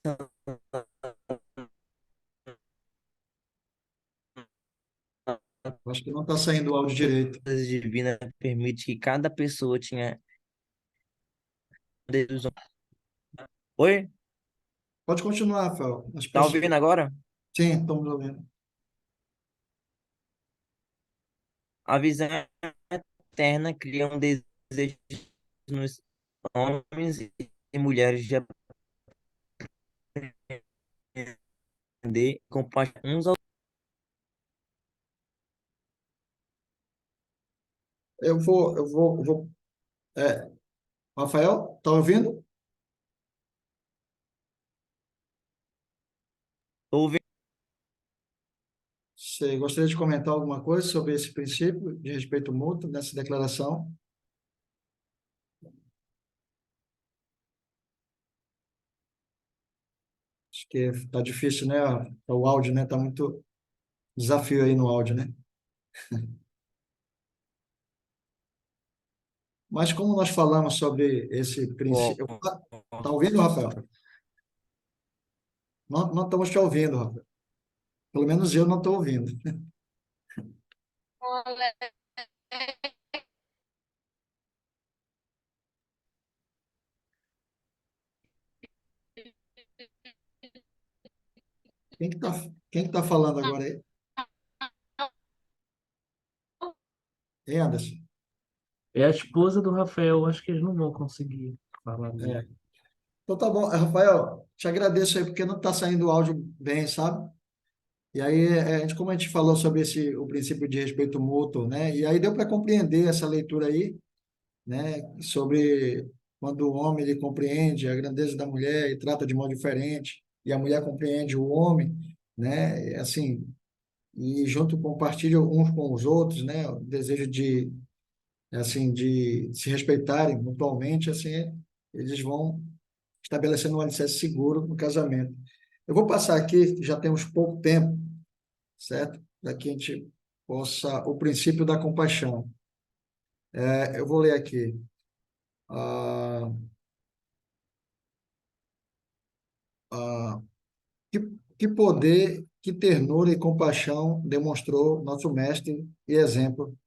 acho que não está saindo o áudio direito. divina permite que cada pessoa tenha Deus. Oi? Pode continuar, Rafael. As Tá pessoas... ouvindo agora? Sim, estamos ouvindo. A visão eterna cria um desejo nos homens e mulheres de aprender e compartilhar uns aos Eu vou. Rafael, está ouvindo? outros. Você gostaria de comentar alguma coisa sobre esse princípio de respeito mútuo nessa declaração? Acho que está difícil, né? O áudio, né? Está muito desafio aí no áudio, né? Mas como nós falamos sobre esse princípio... Está ouvindo, Rafael? Não estamos te ouvindo, Rafael. Pelo menos eu não estou ouvindo. Quem que tá falando agora aí? Hein, Anderson? É a esposa do Rafael, acho que eles não vão conseguir falar mesmo. É. Então tá bom. Rafael, te agradeço aí, porque não está saindo o áudio bem, sabe? E aí, como a gente falou sobre o princípio de respeito mútuo, né? E aí deu para compreender essa leitura aí, né? Sobre quando o homem ele compreende a grandeza da mulher e trata de modo diferente, e a mulher compreende o homem, né? Assim, e junto compartilham uns com os outros, né? O desejo de se respeitarem mutuamente, assim, eles vão estabelecendo um alicerce seguro no casamento. Eu vou passar aqui, já temos pouco tempo, certo? Para que a gente possa, o princípio da compaixão. Eu vou ler aqui. Ah, ah, que, que poder, que ternura e compaixão demonstrou nosso mestre e exemplo.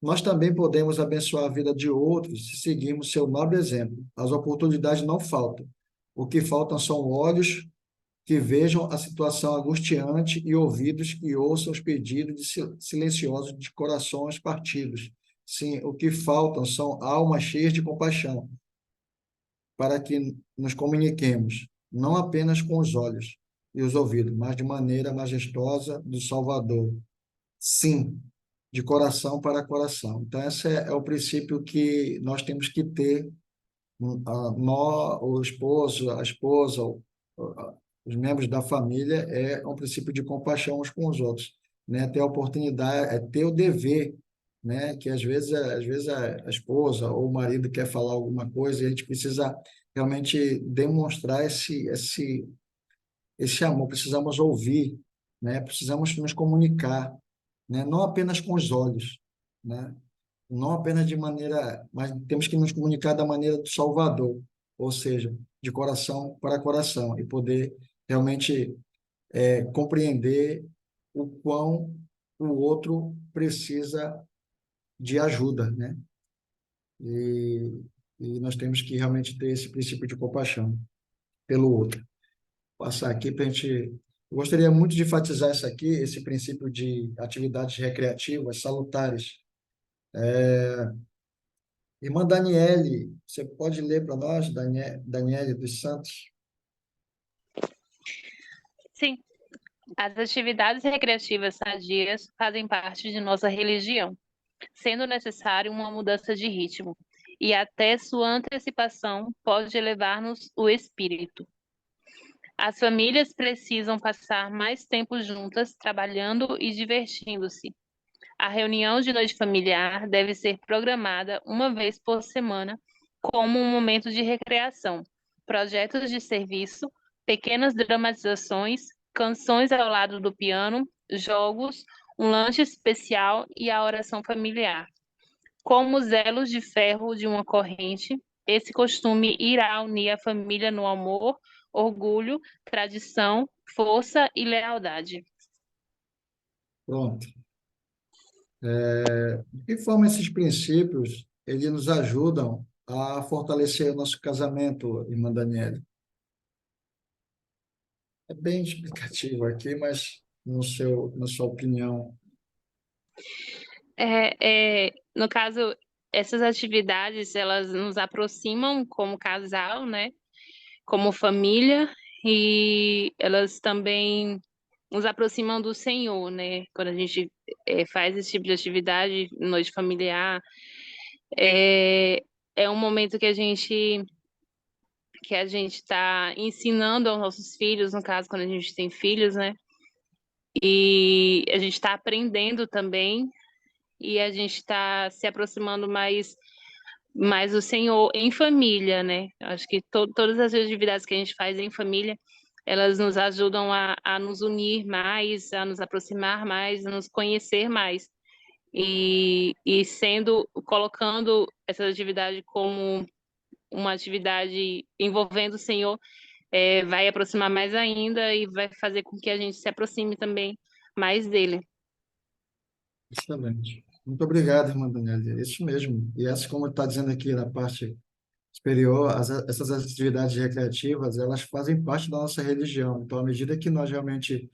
Nós também podemos abençoar a vida de outros se seguirmos seu nobre exemplo. As oportunidades não faltam. O que faltam são olhos que vejam a situação angustiante e ouvidos que ouçam os pedidos silenciosos de corações partidos. Sim, o que faltam são almas cheias de compaixão, para que nos comuniquemos, não apenas com os olhos e os ouvidos, mas de maneira majestosa do Salvador. Sim, de coração para coração. Então, esse é o princípio que nós temos que ter, o esposo, a esposa, os membros da família, é um princípio de compaixão uns com os outros, né? Ter a oportunidade, ter o dever, né? Que às vezes a esposa ou o marido quer falar alguma coisa e a gente precisa realmente demonstrar esse amor, precisamos ouvir, né? Precisamos nos comunicar, né? Não apenas com os olhos, né? Não apenas de maneira, mas temos que nos comunicar da maneira do Salvador, ou seja, de coração para coração, e poder realmente compreender o quão o outro precisa de ajuda, né? E, e nós temos que realmente ter esse princípio de compaixão pelo outro. Passar aqui para a gente. Eu gostaria muito de enfatizar isso aqui, esse princípio de atividades recreativas salutares. Irmã Daniele, você pode ler para nós, Daniele dos Santos? Sim, as atividades recreativas sadias fazem parte de nossa religião. sendo necessário uma mudança de ritmo, e até sua antecipação pode elevar-nos o espírito. As famílias precisam passar mais tempo juntas, trabalhando e divertindo-se. A reunião de noite familiar deve ser programada uma vez por semana como um momento de recreação, projetos de serviço, pequenas dramatizações, canções ao lado do piano, jogos, um lanche especial e a oração familiar. Como os elos de ferro de uma corrente, esse costume irá unir a família no amor, orgulho, tradição, força e lealdade. Pronto. De que forma esses princípios eles nos ajudam a fortalecer o nosso casamento, irmã Daniela? É bem explicativo aqui, mas na sua opinião. No caso, essas atividades, elas nos aproximam como casal, né? Como família, e elas também nos aproximam do Senhor, né? Quando a gente faz esse tipo de atividade, noite familiar, é, é um momento que a gente está ensinando aos nossos filhos, no caso, quando a gente tem filhos, né? E a gente está aprendendo também, e a gente está se aproximando mais do Senhor em família, né? Acho que todas as atividades que a gente faz em família, elas nos ajudam a nos unir mais, a nos aproximar mais, a nos conhecer mais. E colocando essa atividade como uma atividade envolvendo o Senhor, vai aproximar mais ainda e vai fazer com que a gente se aproxime também mais dele. Excelente. Muito obrigado, irmã Daniela. É isso mesmo. E essa, como está dizendo aqui na parte superior, essas atividades recreativas, elas fazem parte da nossa religião. Então, à medida que nós realmente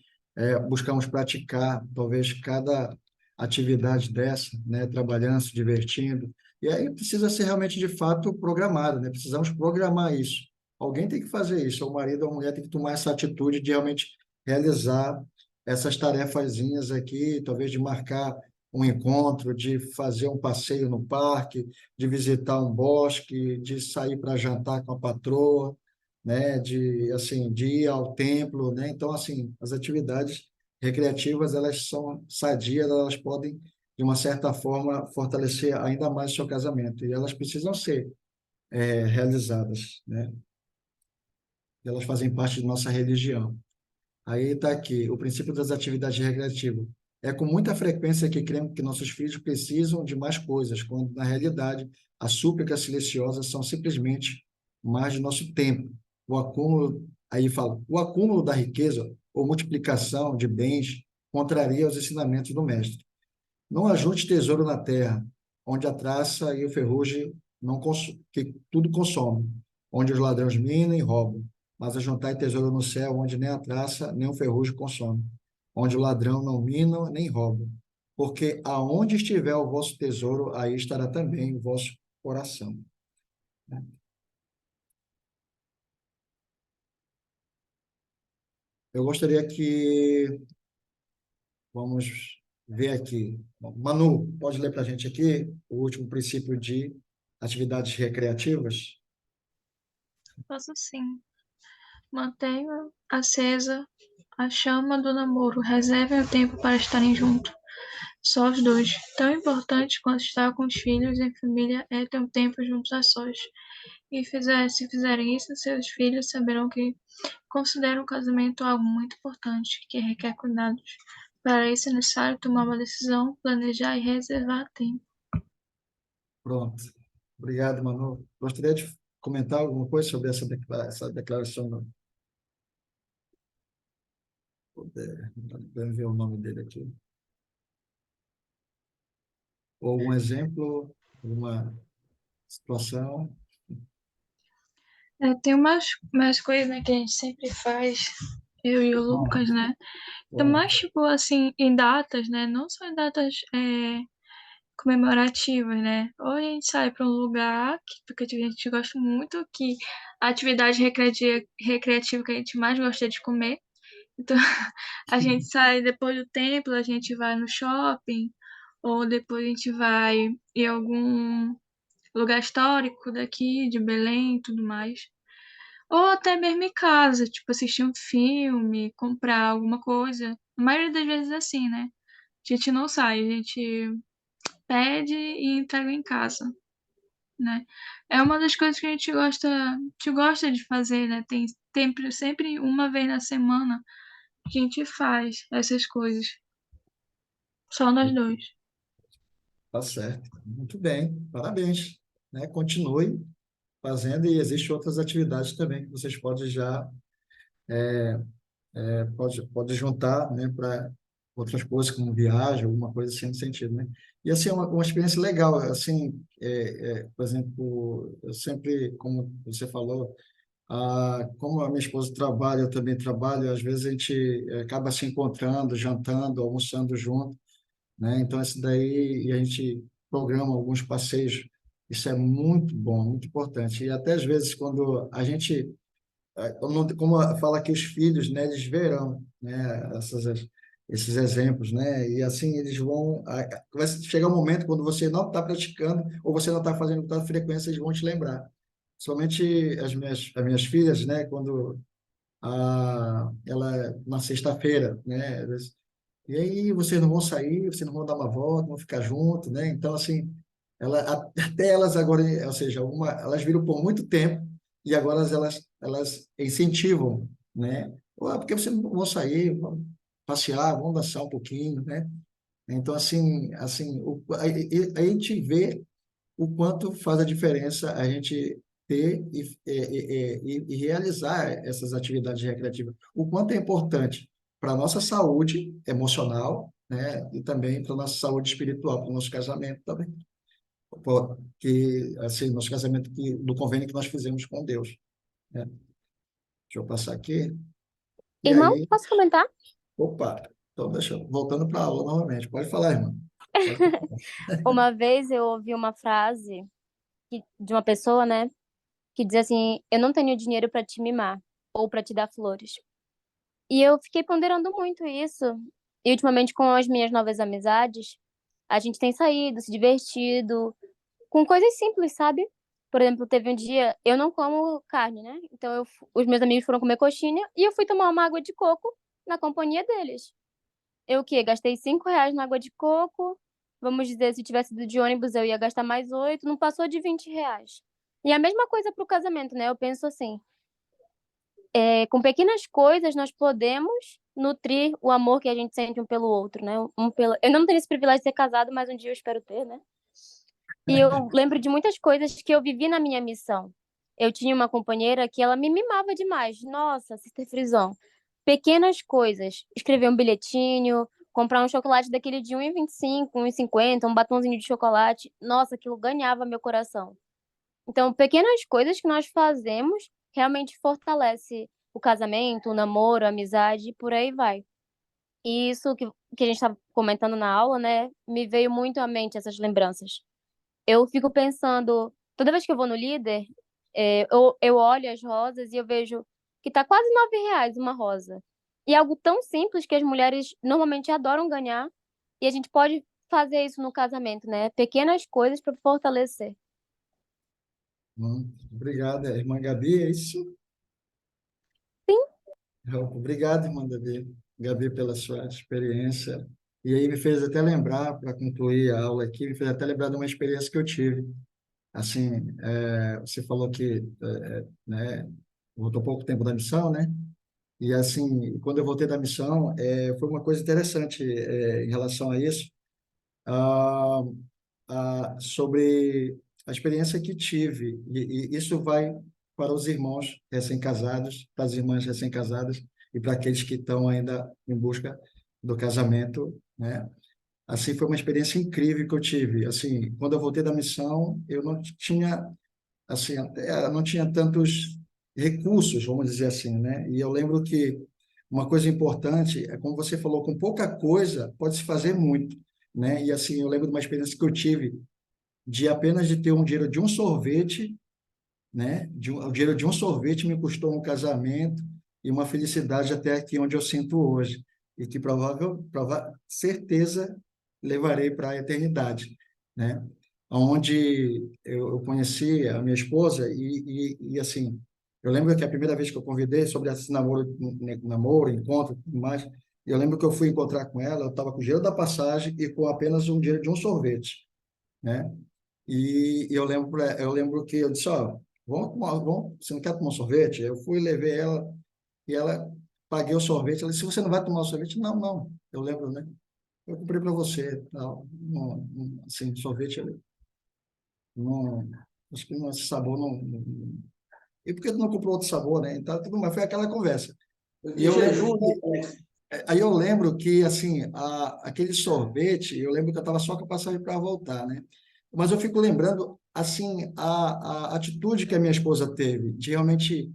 buscamos praticar, talvez cada atividade dessa, né, trabalhando, se divertindo, e aí precisa ser realmente, de fato, programado, né? Precisamos programar isso. Alguém tem que fazer isso, ou o marido ou a mulher tem que tomar essa atitude de realmente realizar essas tarefazinhas aqui, talvez de marcar um encontro, de fazer um passeio no parque, de visitar um bosque, de sair para jantar com a patroa, né, de assim, de ir ao templo, né? Então, assim, as atividades recreativas, elas são sadias, elas podem de uma certa forma fortalecer ainda mais o seu casamento, e elas precisam ser realizadas, né? Elas fazem parte de nossa religião. Aí está aqui, o princípio das atividades recreativas. É com muita frequência que cremos que nossos filhos precisam de mais coisas, quando, na realidade, as súplicas silenciosas são simplesmente mais de nosso tempo. O acúmulo, aí fala, o acúmulo da riqueza ou multiplicação de bens contraria os ensinamentos do mestre. Não ajunte tesouro na terra, onde a traça e o ferrugem que tudo consome, onde os ladrões minam e roubam, mas ajuntai tesouro no céu, onde nem a traça nem o ferrugem consome, onde o ladrão não mina nem rouba. Porque aonde estiver o vosso tesouro, aí estará também o vosso coração. Eu gostaria que, vamos ver aqui, Manu, pode ler para a gente aqui o último princípio de atividades recreativas? Posso sim. Mantenha acesa a chama do namoro. Reservem o tempo para estarem juntos. Só os dois. Tão importante quanto estar com os filhos em família é ter um tempo juntos a sós. Se fizerem isso, seus filhos saberão que consideram o casamento algo muito importante, que requer cuidados. Para isso é necessário tomar uma decisão, planejar e reservar tempo. Pronto. Obrigado, Manu. Gostaria de comentar alguma coisa sobre essa declaração? Não? Vamos ver o nome dele aqui. Ou algum exemplo, alguma situação? Tem umas coisas, né, que a gente sempre faz, eu e o Lucas, né? Então, mais tipo assim, em datas, né? Não só em datas comemorativas, né? Ou a gente sai para um lugar, porque a gente gosta muito, que a atividade recreativa que a gente mais gosta é de comer. Então, a gente sai depois do templo, a gente vai no shopping, ou depois a gente vai em algum lugar histórico daqui, de Belém e tudo mais. Ou até mesmo em casa, tipo, assistir um filme, comprar alguma coisa. A maioria das vezes é assim, né? A gente não sai, a gente pede e entrega em casa, né? É uma das coisas que a gente gosta de fazer, né? Tem sempre uma vez na semana que a gente faz essas coisas. Só nós dois. Tá certo. Muito bem, parabéns, né? Continue fazendo e existem outras atividades também que vocês podem já pode juntar, né, para outras coisas como viagem, alguma coisa assim no sentido, né? E assim é uma experiência legal, assim, por exemplo, eu sempre, como você falou, como a minha esposa trabalha, eu também trabalho, às vezes a gente acaba se encontrando, jantando, almoçando junto, né? Então, isso daí, e a gente programa alguns passeios, isso é muito bom, muito importante. E até às vezes, quando a gente, como fala que os filhos, né, eles verão, né, esses exemplos, né? E assim eles vai chegar um momento quando você não está praticando ou você não está fazendo com tanta frequência, eles vão te lembrar. Somente as minhas filhas, né, quando ela na sexta-feira, né? E aí vocês não vão sair, vocês não vão dar uma volta, vão ficar juntos, né? Então, assim, até elas agora, ou seja, elas viram por muito tempo e agora elas incentivam, né? Porque vocês não vão sair, vão passear, vão dançar um pouquinho, né? Então, assim, a gente vê o quanto faz a diferença a gente ter e realizar essas atividades recreativas. O quanto é importante para a nossa saúde emocional, né? E também para a nossa saúde espiritual, para o nosso casamento também. Que, assim, nosso casamento do convênio que nós fizemos com Deus, né? Deixa eu passar aqui. E Irmão, aí, posso comentar? opa, então voltando para a aula novamente. Pode falar, irmão. Pode falar. Uma vez eu ouvi uma frase de uma pessoa, né, que diz assim: eu não tenho dinheiro para te mimar ou para te dar flores. E eu fiquei ponderando muito isso. E ultimamente com as minhas novas amizades, a gente tem saído, se divertido, com coisas simples, sabe? Por exemplo, teve um dia, eu não como carne, né? Então os meus amigos foram comer coxinha e eu fui tomar uma água de coco na companhia deles. Eu o quê? Gastei R$ 5 na água de coco. Vamos dizer, se tivesse ido de ônibus, eu ia gastar mais 8, não passou de R$ 20. E a mesma coisa para o casamento, né? Eu penso assim, com pequenas coisas nós podemos nutrir o amor que a gente sente um pelo outro, né? Eu ainda não tenho esse privilégio de ser casado, mas um dia eu espero ter, né? E eu lembro de muitas coisas que eu vivi na minha missão. Eu tinha uma companheira que ela me mimava demais. Nossa, Sister Frisão. Pequenas coisas. Escrever um bilhetinho, comprar um chocolate daquele de 1,25, 1,50, um batonzinho de chocolate. Nossa, aquilo ganhava meu coração. Então, pequenas coisas que nós fazemos realmente fortalece o casamento, o namoro, a amizade e por aí vai. E isso que a gente estava comentando na aula, né, me veio muito à mente essas lembranças. Eu fico pensando, toda vez que eu vou no líder, eu olho as rosas e eu vejo que tá quase R$ 9 uma rosa. E é algo tão simples que as mulheres normalmente adoram ganhar, e a gente pode fazer isso no casamento, né? Pequenas coisas para fortalecer. Obrigado, irmã Gabi, é isso? Sim. Obrigado, irmã Gabi, pela sua experiência. E aí me fez até lembrar, para concluir a aula aqui, me fez até lembrar de uma experiência que eu tive. Assim, você falou que né, voltou pouco tempo da missão, né? E assim, quando eu voltei da missão, foi uma coisa interessante em relação a isso, ah, sobre a experiência que tive. E isso vai para os irmãos recém-casados, para as irmãs recém-casadas e para aqueles que estão ainda em busca do casamento, né? Assim, foi uma experiência incrível que eu tive. Assim, quando eu voltei da missão, eu não tinha, assim, não tinha tantos recursos, vamos dizer assim, né? E eu lembro que uma coisa importante é, como você falou, com pouca coisa pode se fazer muito, né? E assim, eu lembro de uma experiência que eu tive de apenas de ter um dinheiro de um sorvete, né? O dinheiro de um sorvete me custou um casamento e uma felicidade até aqui onde eu sinto hoje. E que certeza levarei para a eternidade, né? Onde eu conheci a minha esposa e assim, eu lembro que a primeira vez que eu convidei sobre esse namoro, encontro e tudo mais, eu lembro que eu fui encontrar com ela, eu estava com o dinheiro da passagem e com apenas um dinheiro de um sorvete, né? E eu lembro que eu disse, ó, você não quer tomar um sorvete? Eu fui, levei ela e ela paguei o sorvete. Ela disse, você não vai tomar o sorvete? Não, não. Eu lembro, né? Eu comprei para você, tal. Assim, sorvete, não, acho que esse sabor e por que tu não comprou outro sabor, né? Então, tudo mais, foi aquela conversa. E De eu lembro jejum, né, que, Alex? aí eu lembro que, assim, aquele sorvete, eu lembro que eu estava só com a passagem para voltar, né? Mas eu fico lembrando, assim, a atitude que a minha esposa teve, de realmente,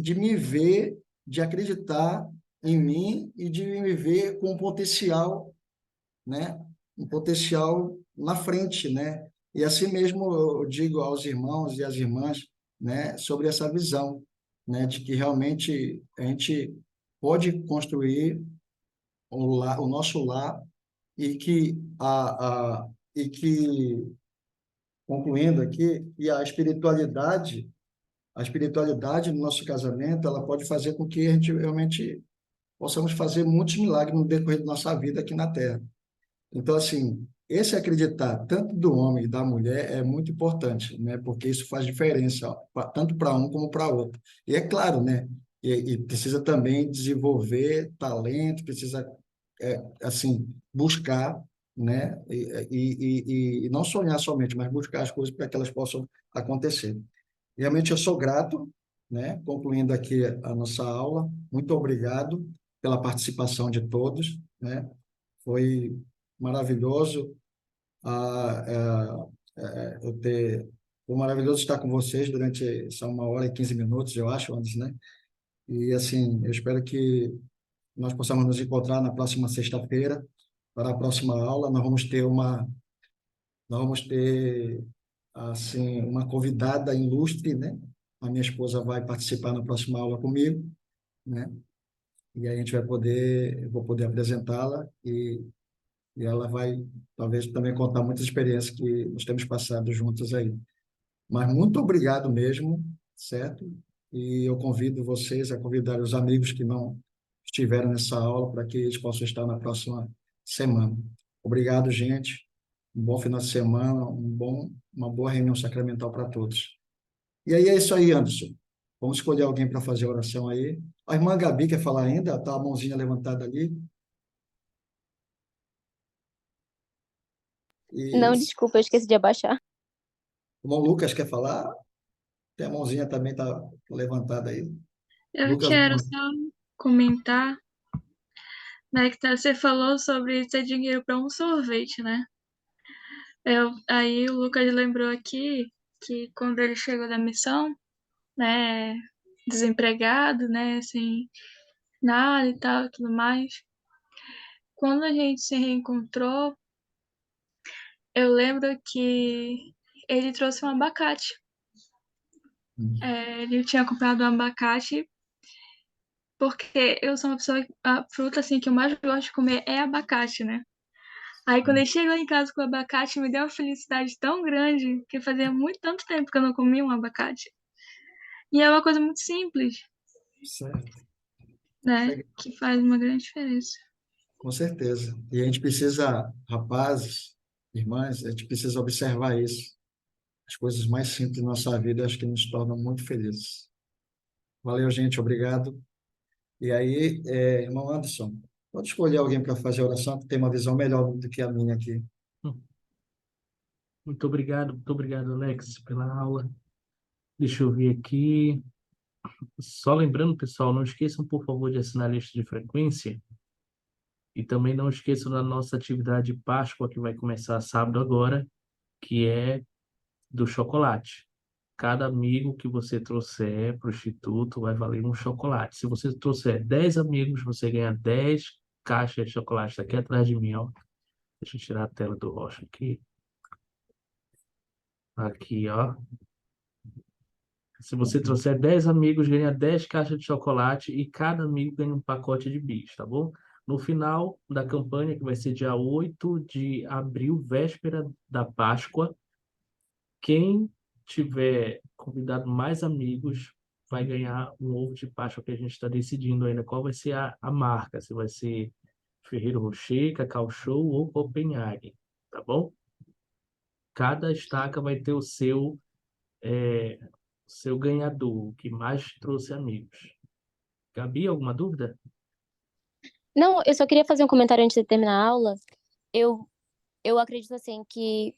de me ver, de acreditar em mim e de me ver com um potencial, né? Um potencial na frente, né? E assim mesmo eu digo aos irmãos e às irmãs, né? Sobre essa visão, né? De que realmente a gente pode construir o nosso lar e que e que concluindo aqui, e a espiritualidade no nosso casamento, ela pode fazer com que a gente realmente possamos fazer muitos milagres no decorrer da nossa vida aqui na Terra. Então, assim, esse acreditar tanto do homem e da mulher é muito importante, né? Porque isso faz diferença, tanto para um como para outro. E é claro, né? E precisa também desenvolver talento, precisa, assim, buscar, né? E não sonhar somente, mas buscar as coisas para que elas possam acontecer. Realmente eu sou grato, né? Concluindo aqui a nossa aula, muito obrigado pela participação de todos, né? Foi maravilhoso foi maravilhoso estar com vocês durante essa 1 hora e 15 minutos, eu acho, antes, né? E assim, eu espero que nós possamos nos encontrar na próxima sexta-feira para a próxima aula. Nós vamos ter assim uma convidada ilustre, né? A minha esposa vai participar na próxima aula comigo, né? E aí a gente eu vou poder apresentá-la e ela vai talvez também contar muitas experiências que nós temos passado juntos aí. Mas muito obrigado mesmo, certo? E eu convido vocês a convidar os amigos que não estiveram nessa aula para que eles possam estar na próxima semana. Obrigado, gente. Um bom final de semana, uma boa reunião sacramental para todos. E aí é isso aí, Anderson. Vamos escolher alguém para fazer a oração aí. A irmã Gabi quer falar ainda? Está a mãozinha levantada ali. E Não, desculpa, eu esqueci de abaixar. o irmão Lucas quer falar? Tem a mãozinha também está levantada aí. Eu Lucas, quero só comentar, né, que você falou sobre ter dinheiro para um sorvete, né? Aí o Lucas lembrou aqui que quando ele chegou da missão, né, desempregado, né, sem nada e tal, tudo mais. Quando a gente se reencontrou, eu lembro que ele trouxe um abacate. Ele tinha comprado um abacate porque eu sou uma pessoa, a fruta assim que eu mais gosto de comer é abacate, né? Aí quando ele chegou em casa com o abacate, me deu uma felicidade tão grande que fazia muito tanto tempo que eu não comia um abacate. E é uma coisa muito simples, certo. né? Que faz uma grande diferença. Com certeza. E a gente precisa, rapazes, irmãs, a gente precisa observar isso. As coisas mais simples da nossa vida, acho que nos tornam muito felizes. Valeu, gente. Obrigado. E aí, irmão Anderson, pode escolher alguém para fazer a oração, que tem uma visão melhor do que a minha aqui. Muito obrigado, Alex, pela aula. Deixa eu ver aqui. Só lembrando, pessoal, não esqueçam, por favor, de assinar a lista de frequência. E também não esqueçam da nossa atividade de Páscoa, que vai começar sábado agora, que é do chocolate. Cada amigo que você trouxer para o Instituto vai valer um chocolate. Se você trouxer 10 amigos, você ganha 10 caixas de chocolate. Tá aqui atrás de mim, ó. Deixa eu tirar a tela do Rocha aqui. Aqui, ó. Se você trouxer 10 amigos, ganha 10 caixas de chocolate e cada amigo ganha um pacote de bis, tá bom? No final da campanha, que vai ser dia 8 de abril, véspera da Páscoa, quem tiver convidado mais amigos vai ganhar um ovo de Páscoa que a gente está decidindo ainda qual vai ser a marca, se vai ser Ferreiro Rocher, Cacau Show ou Copenhague, tá bom? Cada estaca vai ter o seu ganhador, o que mais trouxe amigos. Gabi, alguma dúvida? Não, eu só queria fazer um comentário antes de terminar a aula. Eu acredito assim que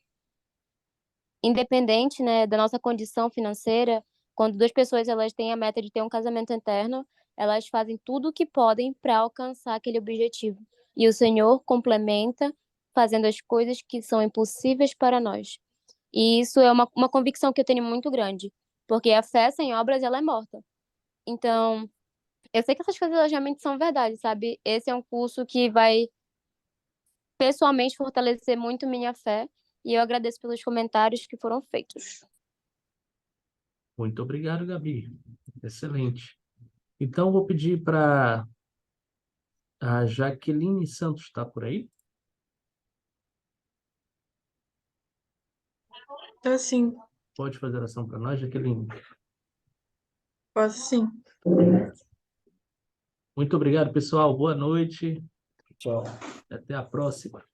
independente, né, da nossa condição financeira, quando duas pessoas elas têm a meta de ter um casamento eterno, elas fazem tudo o que podem para alcançar aquele objetivo. E o Senhor complementa fazendo as coisas que são impossíveis para nós. E isso é uma convicção que eu tenho muito grande, porque a fé sem obras ela é morta. Então, eu sei que essas coisas elas realmente são verdade, sabe? Esse é um curso que vai pessoalmente fortalecer muito minha fé e eu agradeço pelos comentários que foram feitos. Muito obrigado, Gabi. Excelente. Então, vou pedir para a Jaqueline Santos, está por aí? Tá sim, Pode fazer oração para nós, Jaqueline? posso sim. Muito obrigado, pessoal. Boa noite. Tchau. Até a próxima.